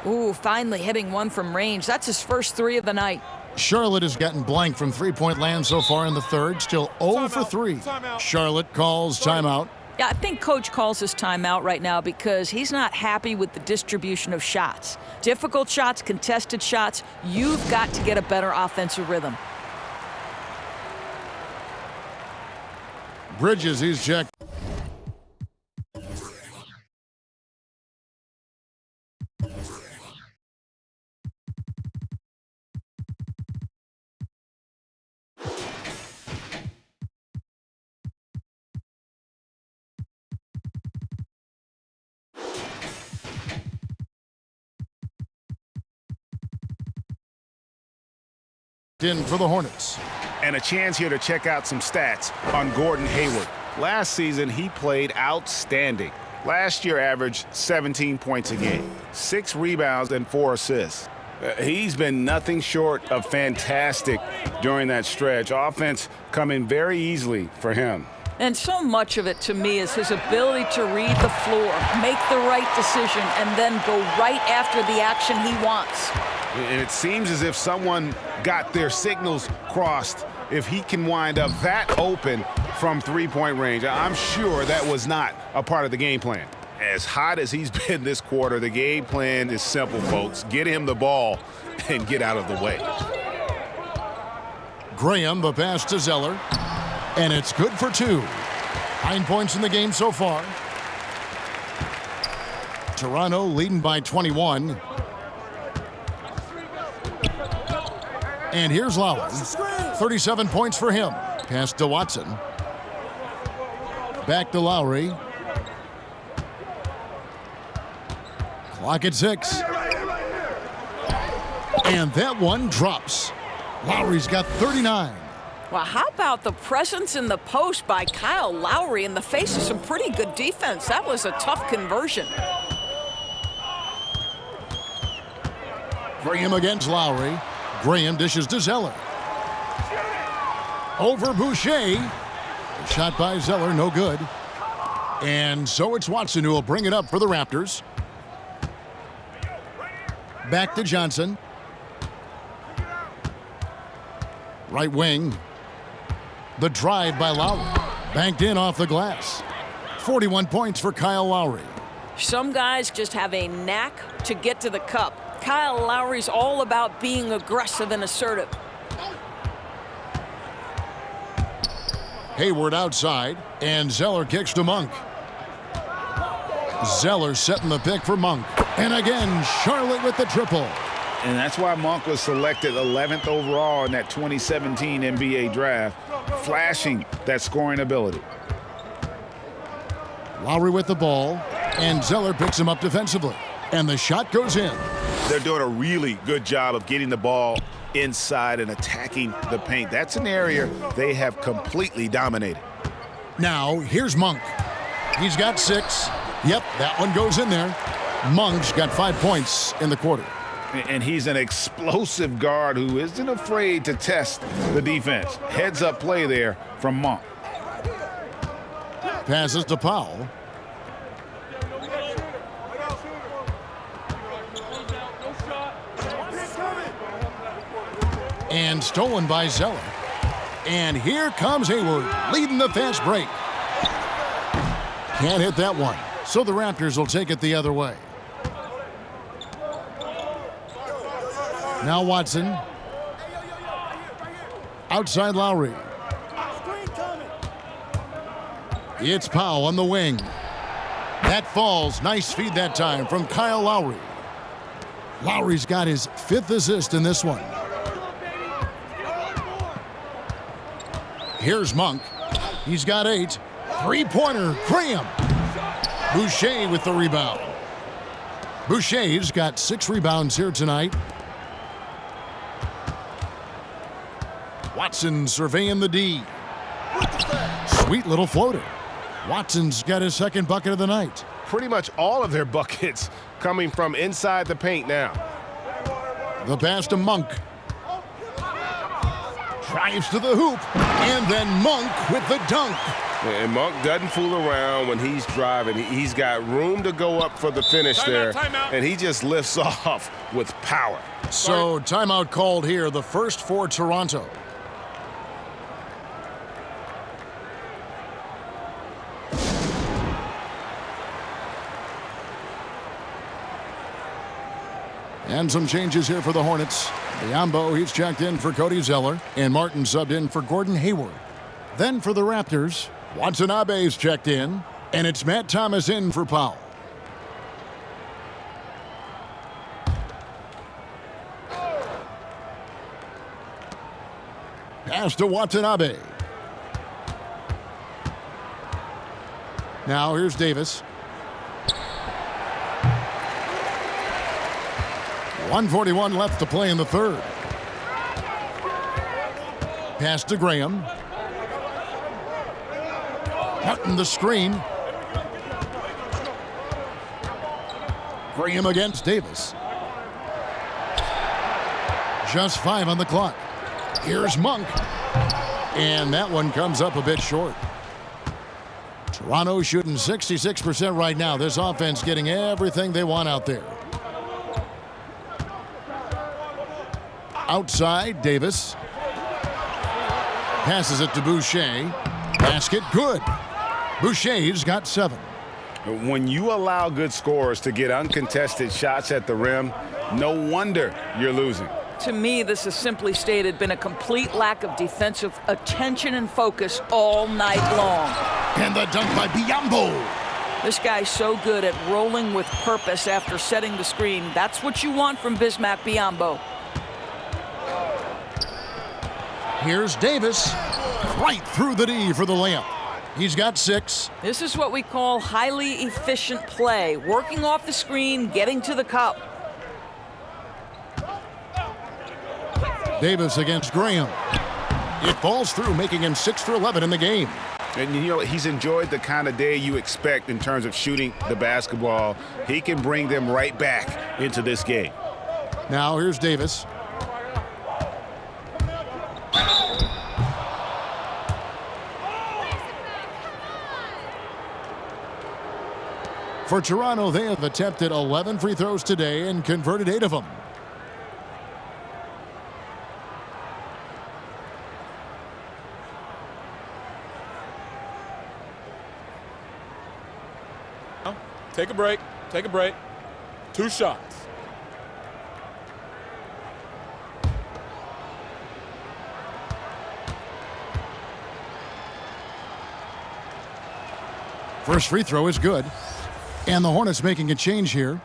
Ooh, finally hitting one from range. That's his first 3 of the night. Charlotte has gotten blank from three-point land so far in the third. Still 0 for 3. Charlotte calls timeout. Yeah, I think Coach calls his timeout right now because he's not happy with the distribution of shots. Difficult shots, contested shots. You've got to get a better offensive rhythm. Bridges, he's checked. In for the Hornets. And a chance here to check out some stats on Gordon Hayward. Last season, he played outstanding. Last year averaged 17 points a game, 6 rebounds and 4 assists. He's been nothing short of fantastic during that stretch. Offense coming very easily for him. And so much of it, to me, is his ability to read the floor, make the right decision, and then go right after the action he wants. And it seems as if someone got their signals crossed if he can wind up that open from three-point range. I'm sure that was not a part of the game plan. As hot as he's been this quarter, the game plan is simple, folks. Get him the ball and get out of the way. Graham, the pass to Zeller. And it's good for 2. 9 points in the game so far. Toronto leading by 21. And here's Lowry. 37 points for him. Pass to Watson. Back to Lowry. Clock at 6. And that one drops. Lowry's got 39. Well, how about the presence in the post by Kyle Lowry in the face of some pretty good defense? That was a tough conversion. Graham against Lowry. Graham dishes to Zeller. Over Boucher. Shot by Zeller, no good. And so it's Watson who will bring it up for the Raptors. Back to Johnson. Right wing. The drive by Lowry. Banked in off the glass. 41 points for Kyle Lowry. Some guys just have a knack to get to the cup. Kyle Lowry's all about being aggressive and assertive. Hayward outside, and Zeller kicks to Monk. Zeller setting the pick for Monk. And again, Charlotte with the triple. And that's why Monk was selected 11th overall in that 2017 NBA draft, flashing that scoring ability. Lowry with the ball, and Zeller picks him up defensively. And the shot goes in. They're doing a really good job of getting the ball inside and attacking the paint. That's an area they have completely dominated. Now, here's Monk. He's got 6. Yep, that one goes in there. Monk's got 5 points in the quarter. And he's an explosive guard who isn't afraid to test the defense. Heads up play there from Monk. Passes to Powell. And stolen by Zeller. And here comes Hayward, leading the fast break. Can't hit that one, so the Raptors will take it the other way. Now Watson. Outside Lowry. It's Powell on the wing. That falls. Nice feed that time from Kyle Lowry. Lowry's got his 5th assist in this one. Here's Monk. He's got 8. Three-pointer, Graham. Boucher with the rebound. Boucher's got 6 rebounds here tonight. Watson surveying the D. Sweet little floater. Watson's got his 2nd bucket of the night. Pretty much all of their buckets coming from inside the paint now. The pass to Monk. Drives to the hoop, and then Monk with the dunk. And Monk doesn't fool around when he's driving. He's got room to go up for the finish there, and he just lifts off with power. So timeout called here, the first for Toronto. And some changes here for the Hornets. Biyombo, he's checked in for Cody Zeller, and Martin subbed in for Gordon Hayward. Then for the Raptors, Watanabe's checked in, and it's Matt Thomas in for Powell. Pass to Watanabe. Now here's Davis. 1:41 left to play in the 3rd. Pass to Graham. Martin the screen. Graham against Davis. Just 5 on the clock. Here's Monk. And that one comes up a bit short. Toronto shooting 66% right now. This offense getting everything they want out there. Outside, Davis. Passes it to Boucher. Basket good. Boucher's got 7. When you allow good scorers to get uncontested shots at the rim, no wonder you're losing. To me, this has simply stated been a complete lack of defensive attention and focus all night long. And the dunk by Biyombo. This guy's so good at rolling with purpose after setting the screen. That's what you want from Bismack Biyombo. Here's Davis. Right through the D for the layup. He's got 6. This is what we call highly efficient play. Working off the screen, getting to the cup. Davis against Graham. It falls through, making him 6 for 11 in the game. And you know, he's enjoyed the kind of day you expect in terms of shooting the basketball. He can bring them right back into this game. Now here's Davis. For Toronto, they have attempted 11 free throws today and converted 8 of them. Take a break. Take a break. 2 shots. First free throw is good. And the Hornets making a change here.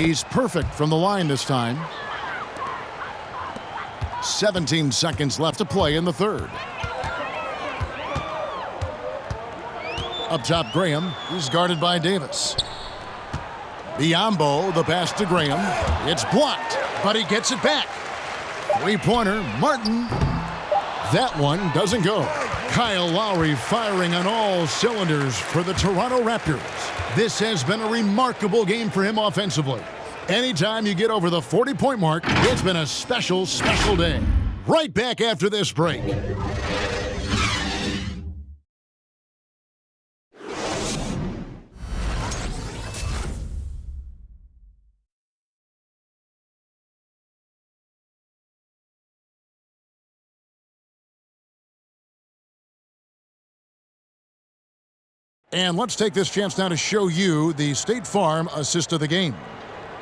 He's perfect from the line this time. 17 seconds left to play in the third. Up top, Graham. He's guarded by Davis. Biyombo, the pass to Graham. It's blocked, but he gets it back. Three-pointer, Martin. That one doesn't go. Kyle Lowry firing on all cylinders for the Toronto Raptors. This has been a remarkable game for him offensively. Anytime you get over the 40-point mark, it's been a special, special day. Right back after this break. And let's take this chance now to show you the State Farm assist of the game.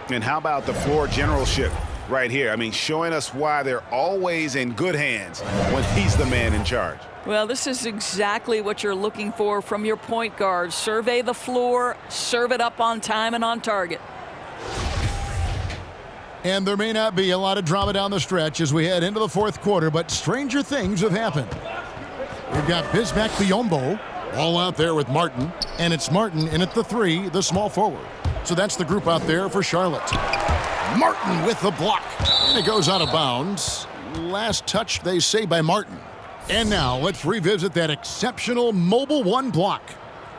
And how about the floor generalship right here? I mean, showing us why they're always in good hands when he's the man in charge. Well, this is exactly what you're looking for from your point guard. Survey the floor, serve it up on time and on target. And there may not be a lot of drama down the stretch as we head into the fourth quarter, but stranger things have happened. We've got Bismack Biyombo all out there with Martin, and it's Martin in at the three, the small forward. So that's the group out there for Charlotte. Martin with the block, and it goes out of bounds. Last touch, they say, by Martin. And now let's revisit that exceptional mobile one block.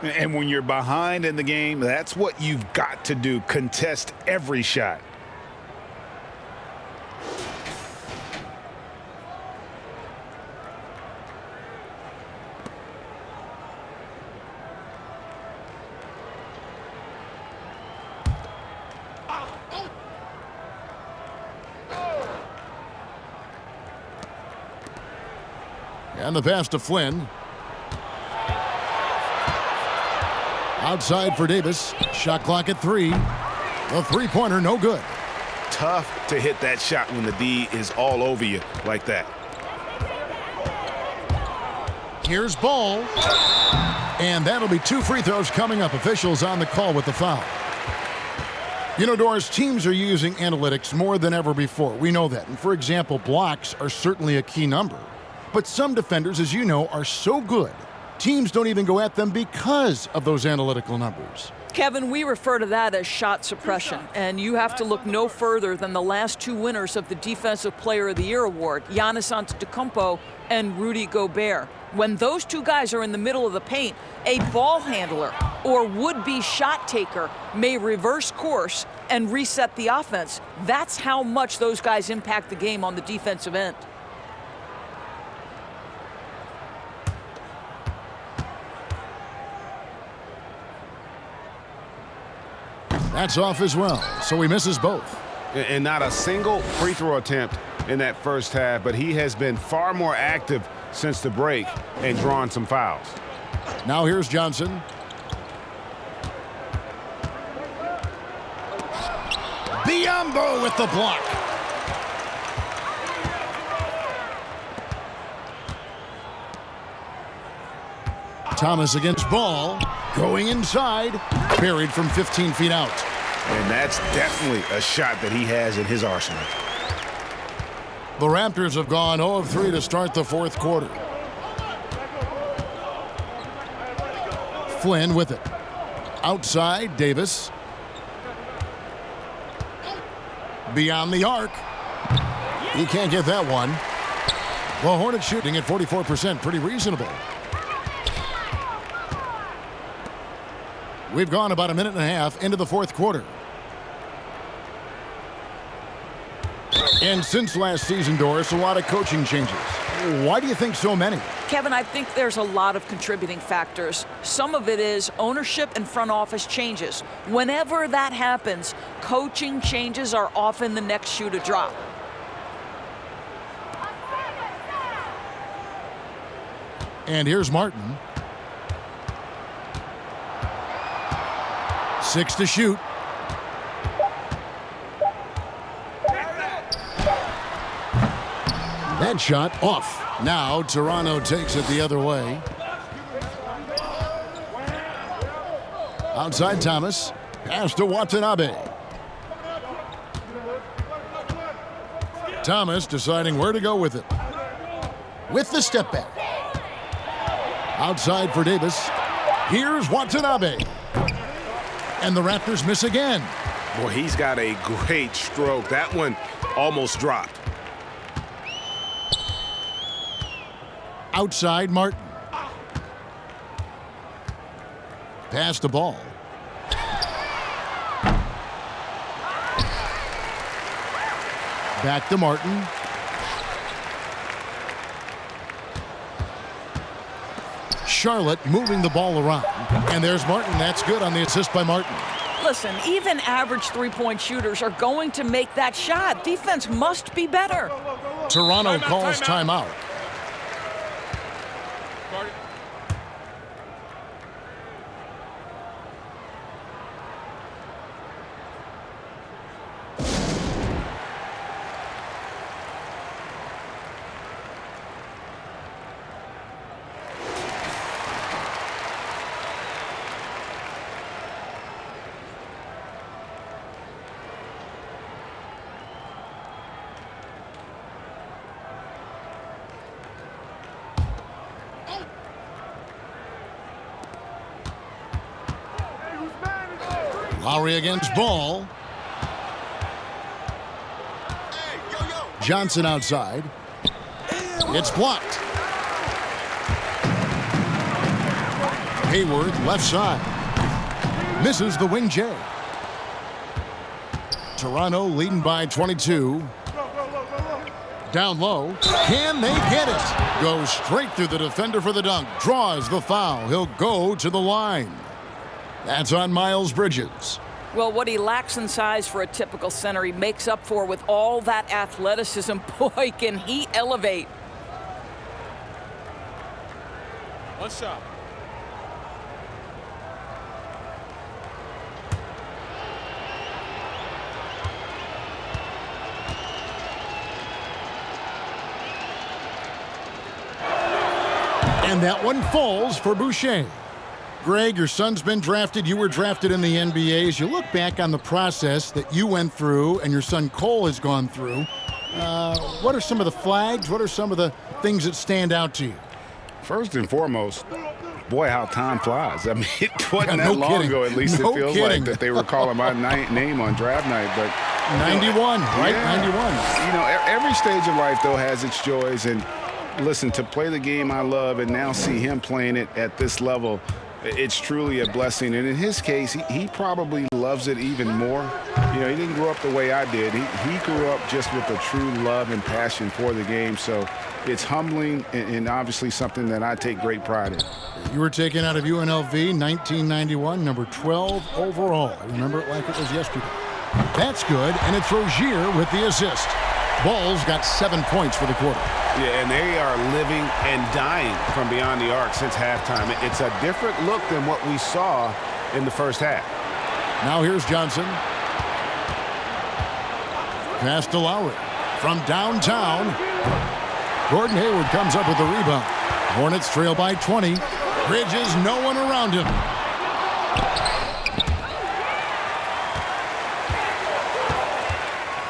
And when you're behind in the game, that's what you've got to do. Contest every shot. And the pass to Flynn. Outside for Davis. Shot clock at 3. The three-pointer, no good. Tough to hit that shot when the D is all over you like that. Here's Ball. And that'll be 2 free throws coming up. Officials on the call with the foul. You know, Doris, teams are using analytics more than ever before. We know that. And for example, blocks are certainly a key number. But some defenders, as you know, are so good, teams don't even go at them because of those analytical numbers. Kevin, we refer to that as shot suppression, and you have to look no further than the last 2 winners of the Defensive Player of the Year award, Giannis Antetokounmpo and Rudy Gobert. When those 2 guys are in the middle of the paint, a ball handler or would-be shot taker may reverse course and reset the offense. That's how much those guys impact the game on the defensive end. That's off as well, so he misses both. And not a single free throw attempt in that first half, but he has been far more active since the break and drawn some fouls. Now here's Johnson. Biyombo with the block. Thomas against Ball, going inside, buried from 15 feet out. And that's definitely a shot that he has in his arsenal. The Raptors have gone 0 of 3 to start the fourth quarter. Flynn with it. Outside, Davis. Beyond the arc. He can't get that one. Well, Hornets shooting at 44%, pretty reasonable. We've gone about a minute and a half into the fourth quarter. And since last season, Doris, a lot of coaching changes. Why do you think so many? Kevin, I think there's a lot of contributing factors. Some of it is ownership and front office changes. Whenever that happens, coaching changes are often the next shoe to drop. And here's Martin. 6 to shoot. That shot off. Now Toronto takes it the other way. Outside Thomas. Pass to Watanabe. Thomas deciding where to go with it. With the step back. Outside for Davis. Here's Watanabe. And the Raptors miss again. Boy, he's got a great stroke. That one almost dropped. Outside Martin. Pass the ball. Back to Martin. Charlotte moving the ball around. And there's Martin. That's good on the assist by Martin. Listen, even average three-point shooters are going to make that shot. Defense must be better. Toronto calls timeout. Lowry against Ball. Johnson outside. It's blocked. Hayward left side. Misses the wing J. Toronto leading by 22. Down low. Can they get it? Goes straight through the defender for the dunk. Draws the foul. He'll go to the line. That's on Miles Bridges. Well, what he lacks in size for a typical center, he makes up for with all that athleticism. Boy, can he elevate. One shot. And that one falls for Boucher. Greg, your son's been drafted. You were drafted in the NBA. As you look back on the process that you went through and your son Cole has gone through, what are some of the flags? What are some of the things that stand out to you? First and foremost, boy, how time flies. I mean, it wasn't no that long kidding. ago, at least No it feels kidding. like, that they were calling my name on draft night. But 91, right? Yeah. 91. You know, every stage of life, though, has its joys. And listen, to play the game I love and now see him playing it at this level, it's truly a blessing. And in his case, he probably loves it even more. You know, he didn't grow up the way I did. He grew up just with a true love and passion for the game. So it's humbling and obviously something that I take great pride in. You were taken out of UNLV 1991, number 12 overall. I remember it like it was yesterday. That's good, and it's Rozier with the assist. Ball's got 7 points for the quarter. Yeah, and they are living and dying from beyond the arc since halftime. It's a different look than what we saw in the first half. Now here's Johnson. Pass to Lowry. From downtown, Gordon Hayward comes up with the rebound. Hornets trail by 20. Bridges, no one around him.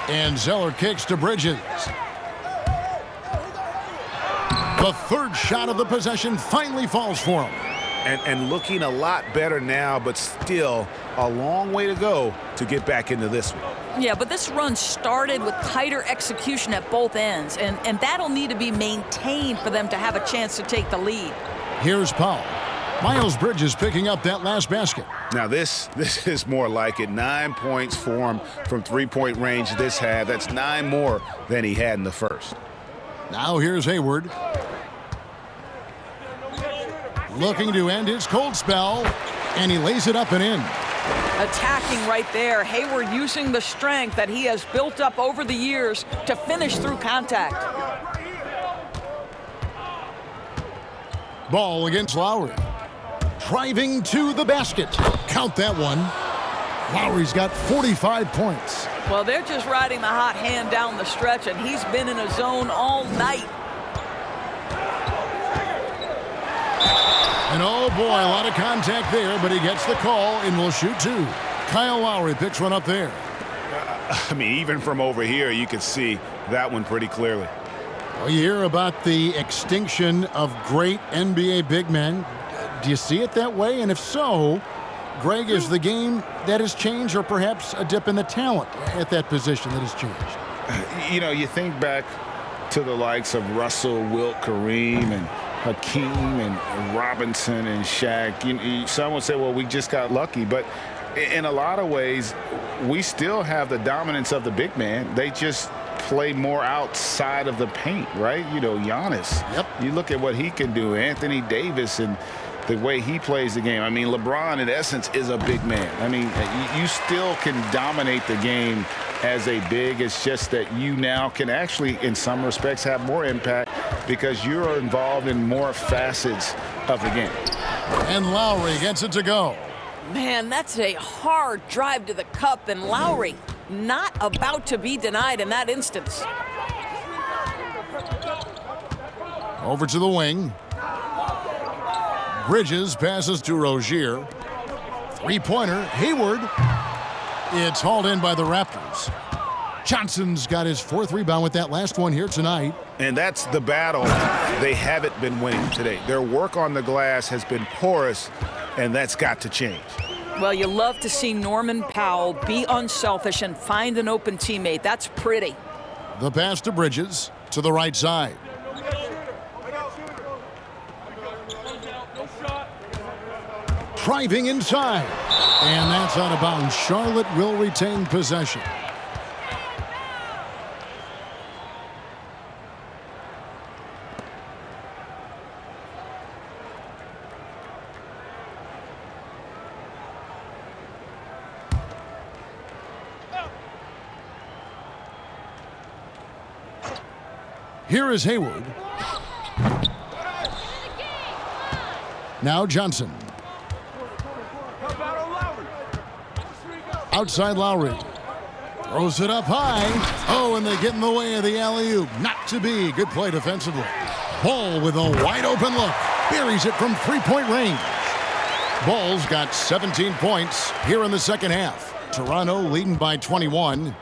And Zeller kicks to Bridges. The third shot of the possession finally falls for him. And looking a lot better now, but still a long way to go to get back into this one. Yeah, but this run started with tighter execution at both ends, and that'll need to be maintained for them to have a chance to take the lead. Here's Powell. Miles Bridges picking up that last basket. Now this is more like it. 9 points for him from three-point range this half. That's 9 more than he had in the first. Now here's Hayward. Looking to end his cold spell, and he lays it up and in. Attacking right there. Hayward using the strength that he has built up over the years to finish through contact. Ball against Lowry. Driving to the basket. Count that one. Lowry's got 45 points. Well, they're just riding the hot hand down the stretch, and he's been in a zone all night. And oh boy, a lot of contact there, but he gets the call and will shoot two. Kyle Lowry picks one up there. I mean, even from over here, you can see that one pretty clearly. Well, you hear about the extinction of great NBA big men. Do you see it that way? And if so, Greg, is the game that has changed, or perhaps a dip in the talent at that position that has changed? You know, you think back to the likes of Russell, Wilt, Kareem, and Hakeem, and Robinson, and Shaq. Some would say, well, we just got lucky. But in a lot of ways, we still have the dominance of the big man. They just play more outside of the paint, right? You know, Giannis. Yep. You look at what he can do. Anthony Davis and the way he plays the game. I mean, LeBron, in essence, is a big man. I mean, you still can dominate the game as a big. It's just that you now can actually, in some respects, have more impact because you're involved in more facets of the game. And Lowry gets it to go. Man, that's a hard drive to the cup, and Lowry not about to be denied in that instance. Over to the wing. Bridges passes to Rozier. Three-pointer, Hayward. It's hauled in by the Raptors. Johnson's got his fourth rebound with that last one here tonight. And that's the battle they haven't been winning today. Their work on the glass has been porous, and that's got to change. Well, you love to see Norman Powell be unselfish and find an open teammate. That's pretty. The pass to Bridges to the right side. Driving inside. And that's out of bounds. Charlotte will retain possession. Here is Hayward. Now Johnson. Outside Lowry. Throws it up high. Oh, and they get in the way of the alley-oop. Not to be. Good play defensively. Ball with a wide open look. Buries it from three-point range. Ball's got 17 points here in the second half. Toronto leading by 21.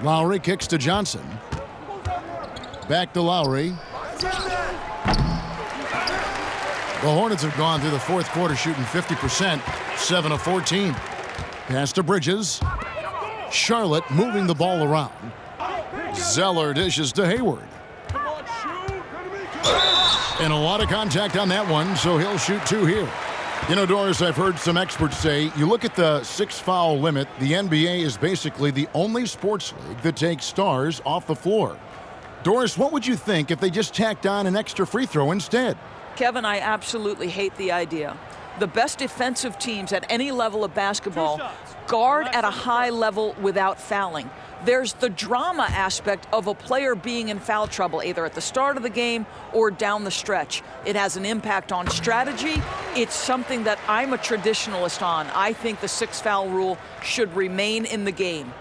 Lowry kicks to Johnson. Back to Lowry. The Hornets have gone through the fourth quarter shooting 50%, 7 of 14. Pass to Bridges. Charlotte moving the ball around. Zeller dishes to Hayward. And a lot of contact on that one, so he'll shoot two here. You know, Doris, I've heard some experts say, you look at the 6-foul limit, the NBA is basically the only sports league that takes stars off the floor. Doris, what would you think if they just tacked on an extra free throw instead? Kevin, I absolutely hate the idea. The best defensive teams at any level of basketball guard at a high level without fouling. There's the drama aspect of a player being in foul trouble, either at the start of the game or down the stretch. It has an impact on strategy. It's something that I'm a traditionalist on. I think the 6-foul rule should remain in the game.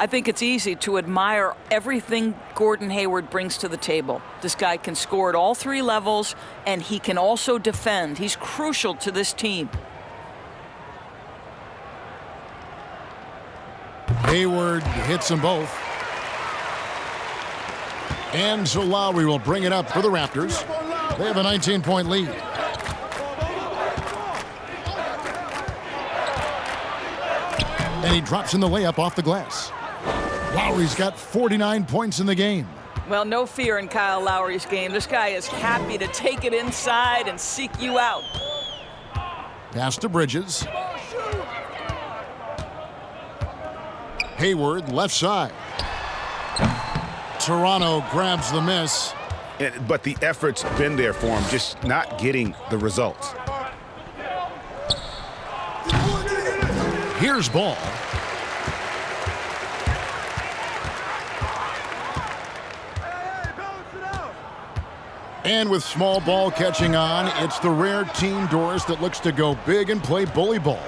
I think it's easy to admire everything Gordon Hayward brings to the table. This guy can score at all three levels, and he can also defend. He's crucial to this team. Hayward hits them both. And so Lowry will bring it up for the Raptors. They have a 19-point lead. And he drops in the layup off the glass. Lowry's got 49 points in the game. Well, no fear in Kyle Lowry's game. This guy is happy to take it inside and seek you out. Pass to Bridges. Hayward, left side. Toronto grabs the miss. But the effort's been there for him, just not getting the results. Here's ball. And with small ball catching on, it's the rare team, Doris, that looks to go big and play bully ball.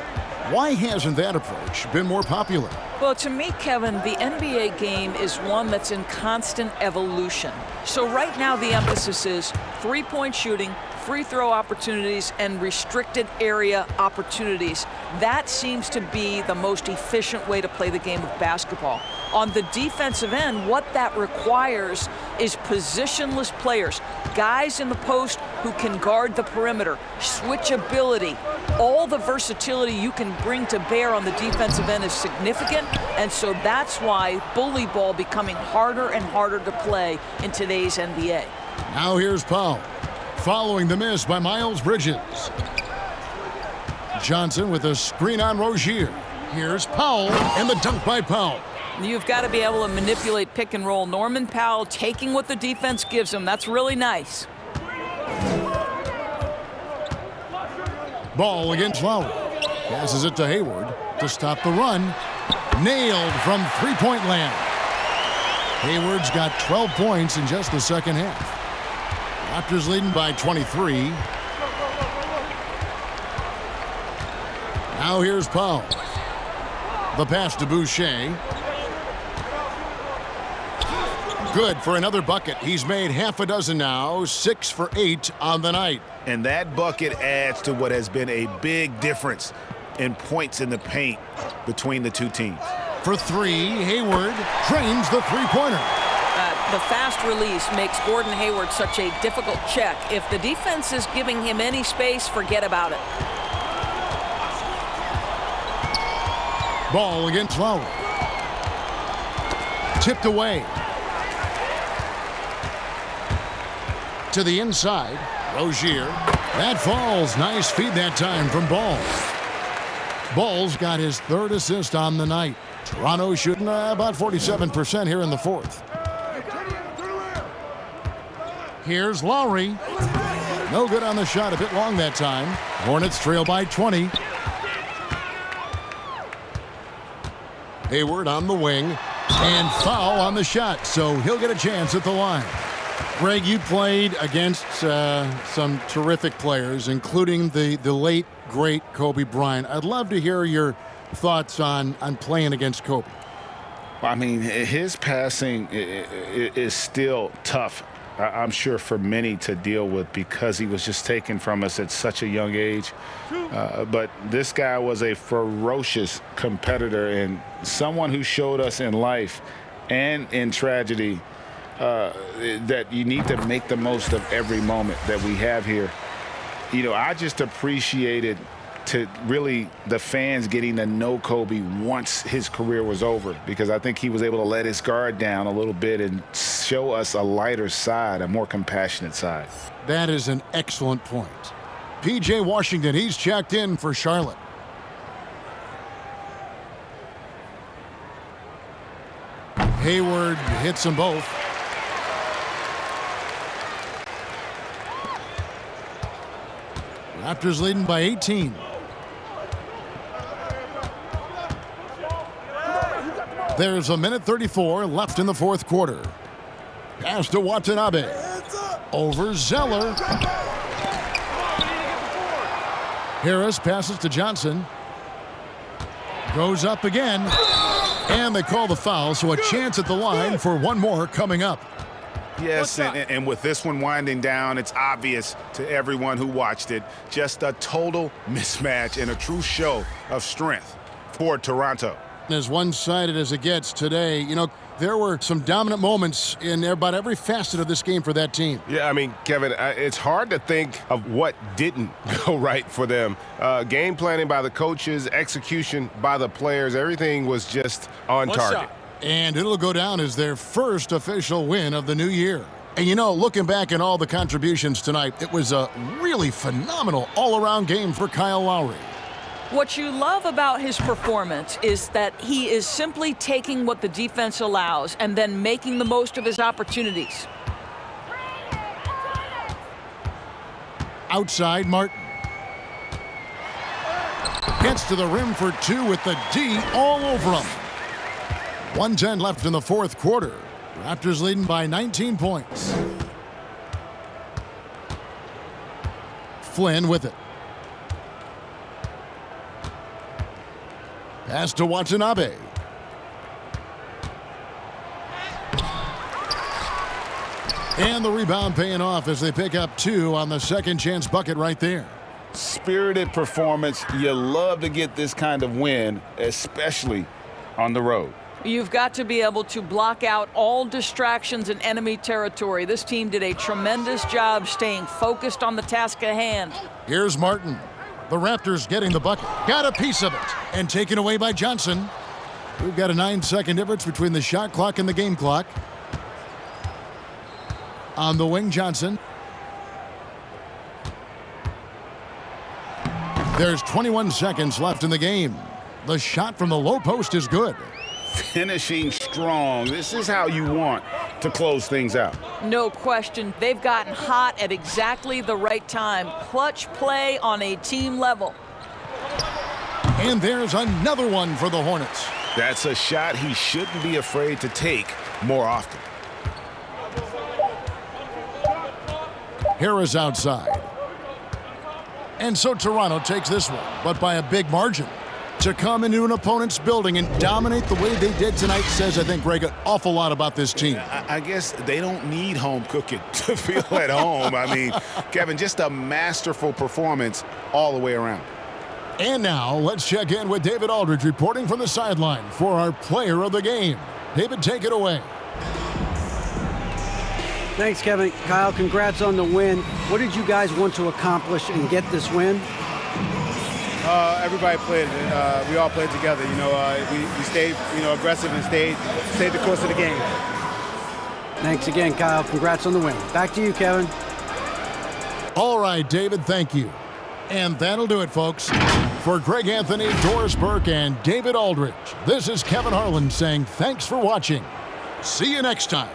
Why hasn't that approach been more popular? Well, to me, Kevin, the NBA game is one that's in constant evolution. So right now the emphasis is three-point shooting, free throw opportunities and restricted area opportunities. That seems to be the most efficient way to play the game of basketball. On the defensive end, what that requires is positionless players, guys in the post who can guard the perimeter, switchability. All the versatility you can bring to bear on the defensive end is significant, and so that's why bully ball becoming harder and harder to play in today's NBA. Now here's Powell, following the miss by Miles Bridges. Johnson with a screen on Rozier. Here's Powell, and the dunk by Powell. You've got to be able to manipulate pick and roll. Norman Powell taking what the defense gives him. That's really nice. Ball against Lowry. Passes it to Hayward to stop the run. Nailed from three-point land. Hayward's got 12 points in just the second half. Raptors leading by 23. Now here's Powell. The pass to Boucher. Good for another bucket. He's made half a dozen now, 6 for 8 on the night. And that bucket adds to what has been a big difference in points in the paint between the two teams. For three, Hayward drains the three-pointer. The fast release makes Gordon Hayward such a difficult check. If the defense is giving him any space, forget about it. Ball against Lowry. Tipped away. To the inside. Rozier. That falls. Nice feed that time from Ball. Ball's got his third assist on the night. Toronto shooting about 47% here in the fourth. Here's Lowry. No good on the shot. A bit long that time. Hornets trail by 20. Hayward on the wing. And foul on the shot. So he'll get a chance at the line. Greg, you played against some terrific players, including the late, great Kobe Bryant. I'd love to hear your thoughts on playing against Kobe. I mean, his passing is still tough, I'm sure, for many to deal with because he was just taken from us at such a young age. But this guy was a ferocious competitor and someone who showed us in life and in tragedy that you need to make the most of every moment that we have here. You know, I just appreciated to really the fans getting to know Kobe once his career was over, because I think he was able to let his guard down a little bit and show us a lighter side, a more compassionate side. That is an excellent point. P.J. Washington, he's checked in for Charlotte. Hayward hits them both. Raptors leading by 18. There's a minute 34 left in the fourth quarter. Pass to Watanabe. Over Zeller. Harris passes to Johnson. Goes up again. And they call the foul, so a chance at the line for one more coming up. Yes, and with this one winding down, it's obvious to everyone who watched it. Just a total mismatch and a true show of strength for Toronto. As one-sided as it gets today, you know, there were some dominant moments in about every facet of this game for that team. Yeah, I mean, Kevin, it's hard to think of what didn't go right for them. Game planning by the coaches, execution by the players, everything was just on target. And it'll go down as their first official win of the new year. And, you know, looking back at all the contributions tonight, it was a really phenomenal all-around game for Kyle Lowry. What you love about his performance is that he is simply taking what the defense allows and then making the most of his opportunities. Outside, Martin. Gets to the rim for two with the D all over him. 1:10 left in the fourth quarter. Raptors leading by 19 points. Flynn with it. Pass to Watanabe. And the rebound paying off as they pick up 2 on the second chance bucket right there. Spirited performance. You love to get this kind of win, especially on the road. You've got to be able to block out all distractions in enemy territory. This team did a tremendous job staying focused on the task at hand. Here's Martin. The Raptors getting the bucket. Got a piece of it. And taken away by Johnson. We've got a 9-second difference between the shot clock and the game clock. On the wing, Johnson. There's 21 seconds left in the game. The shot from the low post is good. Finishing strong. This is how you want to close things out. No question. They've gotten hot at exactly the right time. Clutch play on a team level. And there's another one for the Hornets. That's a shot he shouldn't be afraid to take more often. Harris outside. And so Toronto takes this one, but by a big margin. To come into an opponent's building and dominate the way they did tonight says, I think, Greg, an awful lot about this team. I guess they don't need home cooking to feel at home. I mean, Kevin, just a masterful performance all the way around. And now let's check in with David Aldridge reporting from the sideline for our player of the game. David, take it away. Thanks, Kevin. Kyle, congrats on the win. What did you guys want to accomplish and get this win? Everybody played. We all played together. We stayed, aggressive and stayed the course of the game. Thanks again, Kyle. Congrats on the win. Back to you, Kevin. All right, David, thank you. And that'll do it, folks. For Greg Anthony, Doris Burke, and David Aldridge, this is Kevin Harlan saying thanks for watching. See you next time.